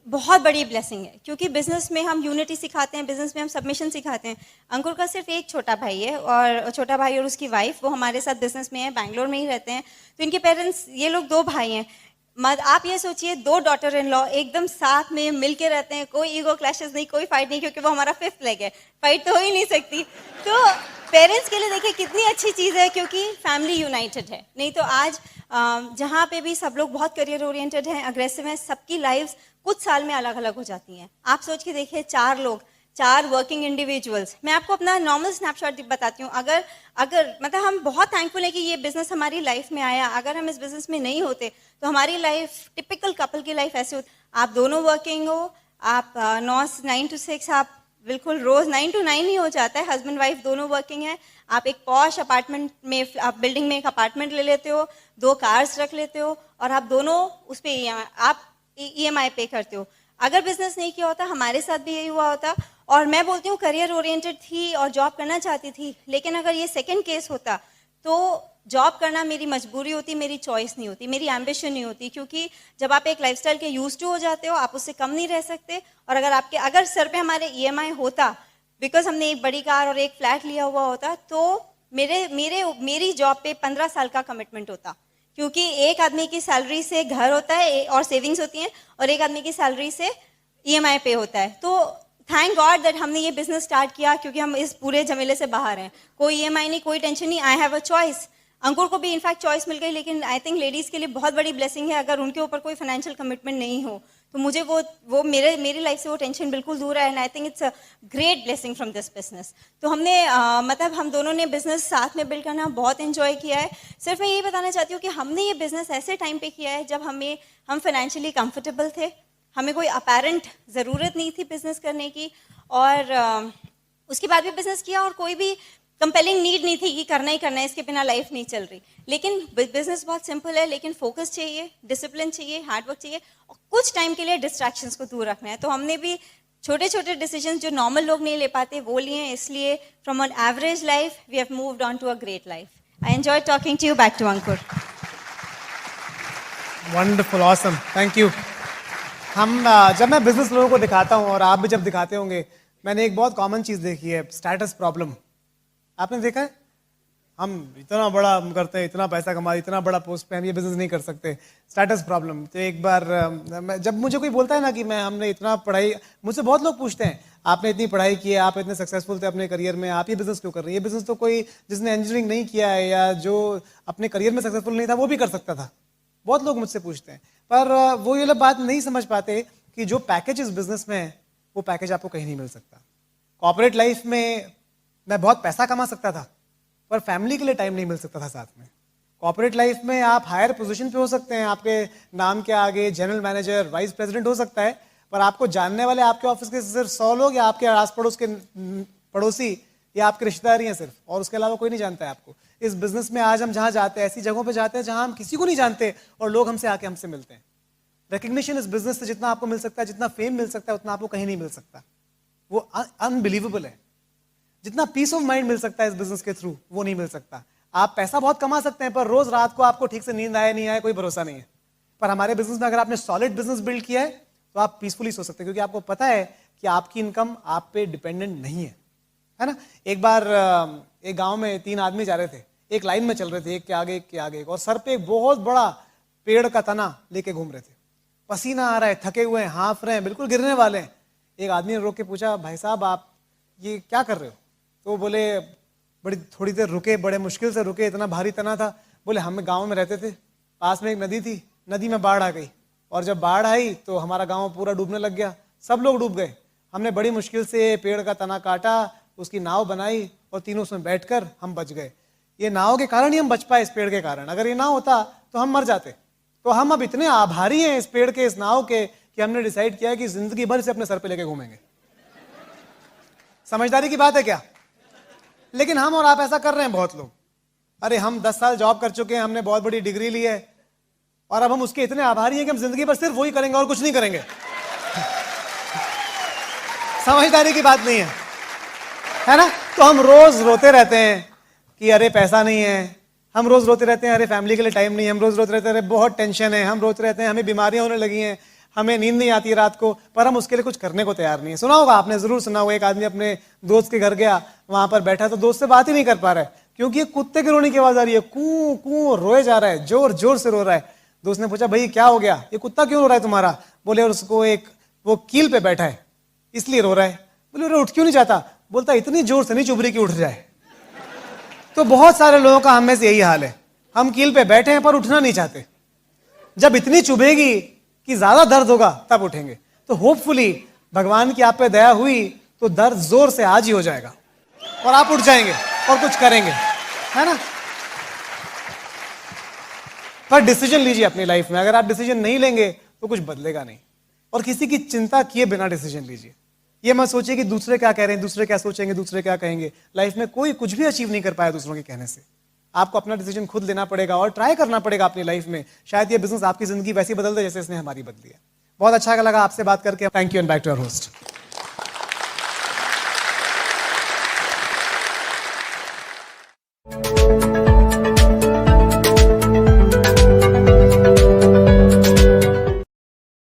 बहुत बड़ी ब्लेसिंग है, क्योंकि बिजनेस में हम यूनिटी सिखाते हैं, बिजनेस में हम सबमिशन सिखाते हैं। अंकुर का सिर्फ एक छोटा भाई है, और छोटा भाई और उसकी वाइफ, वो हमारे साथ बिजनेस में है, बैंगलोर में ही रहते हैं। तो इनके पेरेंट्स, ये लोग 2 भाई हैं। आप ये सोचिए, 2 डॉटर इन लॉ एकदम साथ में मिल के रहते हैं, कोई ईगो क्लैशेस नहीं, कोई फाइट नहीं, क्योंकि वो हमारा 5th लेग है, फाइट तो हो ही नहीं सकती। तो पेरेंट्स के लिए देखिए कितनी अच्छी चीज़ है, क्योंकि फैमिली यूनाइटेड है। नहीं तो आज जहाँ पे भी सब लोग बहुत करियर ओरिएंटेड हैं, अग्रेसिव हैं, सबकी लाइफ्स कुछ साल में अलग अलग हो जाती हैं। आप सोच के देखिए, 4 लोग, 4 वर्किंग इंडिविजुअल्स। मैं आपको अपना नॉर्मल स्नैपशॉट बताती हूँ। अगर मतलब हम बहुत थैंकफुल है कि ये बिजनेस हमारी लाइफ में आया। अगर हम इस बिजनेस में नहीं होते तो हमारी लाइफ, टिपिकल कपल की लाइफ ऐसे होती, आप दोनों वर्किंग हो, आप 9 to 6, आप बिल्कुल रोज 9 to 9 ही हो जाता है, हस्बैंड वाइफ दोनों वर्किंग है। आप एक पॉश अपार्टमेंट में, आप बिल्डिंग में एक अपार्टमेंट ले लेते हो, 2 कार्स रख लेते हो, और आप दोनों उस पर आप ईएमआई पे करते हो। अगर बिजनेस नहीं किया होता, हमारे साथ भी यही हुआ होता। और मैं बोलती हूँ, करियर ओरिएंटेड थी और जॉब करना चाहती थी, लेकिन अगर ये सेकंड केस होता तो जॉब करना मेरी मजबूरी होती, मेरी चॉइस नहीं होती, मेरी एम्बिशन नहीं होती। क्योंकि जब आप एक लाइफस्टाइल के यूज टू हो जाते हो, आप उससे कम नहीं रह सकते। और अगर सर पे हमारे ईएमआई होता, बिकॉज हमने एक बड़ी कार और एक फ्लैट लिया हुआ होता, तो मेरी जॉब पे 15 साल का कमिटमेंट होता। क्योंकि एक आदमी की सैलरी से घर होता है और सेविंग्स होती हैं, और एक आदमी की सैलरी से ईएमआई पे होता है। तो थैंक गॉड दैट हमने ये बिजनेस स्टार्ट किया, क्योंकि हम इस पूरे झमेले से बाहर हैं। कोई ईएमआई नहीं, कोई टेंशन नहीं, आई हैव अ चॉइस। अंकुर को भी इनफैक्ट चॉइस मिल गई, लेकिन आई थिंक लेडीज के लिए बहुत बड़ी ब्लेसिंग है अगर उनके ऊपर कोई फाइनेंशियल कमिटमेंट नहीं हो। तो मुझे वो मेरी लाइफ से वो टेंशन बिल्कुल दूर है, and I think it's a great blessing from this business. तो हमने मतलब हम दोनों ने बिजनेस साथ में बिल्ड करना बहुत एंजॉय किया है। सिर्फ मैं यही बताना चाहती हूँ कि हमने ये बिजनेस ऐसे टाइम पे किया है जब हम फाइनेंशियली कंफर्टेबल थे, हमें कोई अपेरेंट ज़रूरत नहीं थी बिजनेस करने की, और उसके बाद भी बिजनेस किया, और कोई भी कंपेलिंग नीड नहीं थी कि करना ही करना है, इसके बिना लाइफ नहीं चल रही। लेकिन बिजनेस बहुत सिंपल है, लेकिन फोकस चाहिए, डिसिप्लिन चाहिए, हार्डवर्क चाहिए, और कुछ टाइम के लिए डिस्ट्रैक्शंस को दूर रखना है। तो हमने भी छोटे छोटे डिसीजंस जो नॉर्मल लोग नहीं ले पाते वो लिए, इसलिए from an average life we have moved on to a great life. I enjoy talking to you, back to Ankur. Wonderful, awesome, thank you. जब मैं बिजनेस लोगों को दिखाता हूँ, और आप भी जब दिखाते होंगे, मैंने एक बहुत कॉमन चीज़ देखी है, स्टेटस प्रॉब्लम। आपने देखा है, हम इतना बड़ा करते हैं, इतना पैसा कमा, इतना बड़ा पोस्ट पे हम ये बिजनेस नहीं कर सकते, स्टेटस प्रॉब्लम। तो एक बार जब मुझे कोई बोलता है ना कि हमने इतना पढ़ाई, मुझसे बहुत लोग पूछते हैं, आपने इतनी पढ़ाई की है, आप इतने सक्सेसफुल थे अपने करियर में, आप ये बिजनेस क्यों कर रहे हैं? ये बिजनेस तो कोई जिसने इंजीनियरिंग नहीं किया है या जो अपने करियर में सक्सेसफुल नहीं था वो भी कर सकता था। बहुत लोग मुझसे पूछते हैं, पर वो ये लोग बात नहीं समझ पाते कि जो पैकेज इस बिजनेस में है वो पैकेज आपको कहीं नहीं मिल सकता। कॉर्पोरेट लाइफ में मैं बहुत पैसा कमा सकता था पर फैमिली के लिए टाइम नहीं मिल सकता था साथ में। कॉर्पोरेट लाइफ में आप हायर पोजीशन पे हो सकते हैं, आपके नाम के आगे जनरल मैनेजर, वाइस प्रेसिडेंट हो सकता है, पर आपको जानने वाले आपके ऑफिस के सिर्फ 100 लोग या आपके आस पड़ोस के पड़ोसी या आपके रिश्तेदार ही हैं सिर्फ, और उसके अलावा कोई नहीं जानता है आपको। इस बिजनेस में आज हम जहाँ जाते हैं ऐसी जगहों पे जाते हैं जहाँ हम किसी को नहीं जानते और लोग हमसे आके हमसे मिलते हैं। रिकग्निशन इस बिजनेस से जितना आपको मिल सकता है, जितना फेम मिल सकता है, उतना आपको कहीं नहीं मिल सकता। वो अनबिलीवेबल है। जितना पीस ऑफ माइंड मिल सकता है इस बिजनेस के थ्रू वो नहीं मिल सकता। आप पैसा बहुत कमा सकते हैं पर रोज रात को आपको ठीक से नींद आए नहीं आए कोई भरोसा नहीं है। पर हमारे बिजनेस में अगर आपने सॉलिड बिजनेस बिल्ड किया है तो आप पीसफुली सो सकते हैं, क्योंकि आपको पता है कि आपकी इनकम आप पे डिपेंडेंट नहीं है ना। एक बार एक गांव में 3 आदमी जा रहे थे, एक लाइन में चल रहे थे, एक के आगे एक के आगे, और सर पे एक बहुत बड़ा पेड़ का तना लेके घूम रहे थे। पसीना आ रहा है, थके हुए हैं, हाँफ रहे हैं, बिल्कुल गिरने वाले हैं। एक आदमी ने रोक के पूछा, भाई साहब आप ये क्या कर रहे हो? तो वो बोले, बड़ी थोड़ी देर रुके, बड़े मुश्किल से रुके, इतना भारी तना था। बोले हम गांव में रहते थे, पास में एक नदी थी, नदी में बाढ़ आ गई और जब बाढ़ आई तो हमारा गांव पूरा डूबने लग गया, सब लोग डूब गए। हमने बड़ी मुश्किल से पेड़ का तना काटा, उसकी नाव बनाई और तीनों उसमें बैठकर हम बच गए। ये नाव के कारण ही हम बच पाए, इस पेड़ के कारण। अगर ये ना होता तो हम मर जाते। तो हम अब इतने आभारी हैं इस पेड़ के, इस नाव के, कि हमने डिसाइड किया कि जिंदगी भर से अपने सर पे लेके घूमेंगे। समझदारी की बात है क्या? लेकिन हम और आप ऐसा कर रहे हैं बहुत लोग। अरे हम 10 साल जॉब कर चुके हैं, हमने बहुत बड़ी डिग्री ली है और अब हम उसके इतने आभारी हैं कि हम जिंदगी भर सिर्फ वही करेंगे और कुछ नहीं करेंगे। समझदारी की बात नहीं है ना? तो हम रोज रोते रहते हैं कि अरे पैसा नहीं है, हम रोज रोते रहते हैं अरे फैमिली के लिए टाइम नहीं है, हम रोज रोते रहते हैं अरे बहुत टेंशन है, हम रोते रहते हैं हमें बीमारियां होने लगी हैं, हमें नींद नहीं आती रात को, पर हम उसके लिए कुछ करने को तैयार नहीं है। सुना होगा आपने, जरूर सुना होगा, एक आदमी अपने दोस्त के घर गया, वहां पर बैठा तो दोस्त से बात ही नहीं कर पा रहा है क्योंकि ये कुत्ते की रोने की आवाज आ रही है, कू कू रोए जा रहा है, जोर जोर से रो रहा है। दोस्त ने पूछा, भाई क्या हो गया, ये कुत्ता क्यों रो रहा है तुम्हारा? बोले, और उसको एक वो कील पे बैठा है इसलिए रो रहा है। बोले, अरे उठ क्यों नहीं जाता? बोलता, इतनी जोर से नहीं चुभ रही कि उठ जाए। तो बहुत सारे लोगों का हम में से यही हाल है, हम कील पे बैठे हैं पर उठना नहीं चाहते। जब इतनी चुभेगी कि ज्यादा दर्द होगा तब उठेंगे। तो होपफुली भगवान की आप पे दया हुई तो दर्द जोर से आज ही हो जाएगा और आप उठ जाएंगे और कुछ करेंगे, है ना? पर डिसीजन लीजिए अपनी लाइफ में। अगर आप डिसीजन नहीं लेंगे तो कुछ बदलेगा नहीं, और किसी की चिंता किए बिना डिसीजन लीजिए। ये मत सोचिए कि दूसरे क्या कह रहे हैं, दूसरे क्या सोचेंगे, दूसरे क्या कहेंगे। लाइफ में कोई कुछ भी अचीव नहीं कर पाया दूसरों के कहने से। आपको अपना डिसीजन खुद लेना पड़ेगा और ट्राई करना पड़ेगा अपनी लाइफ में। शायद ये बिजनेस आपकी जिंदगी वैसी बदल दे जैसे इसने हमारी बदली है। बहुत अच्छा लगा आपसे बात करके। Thank you and back to our host.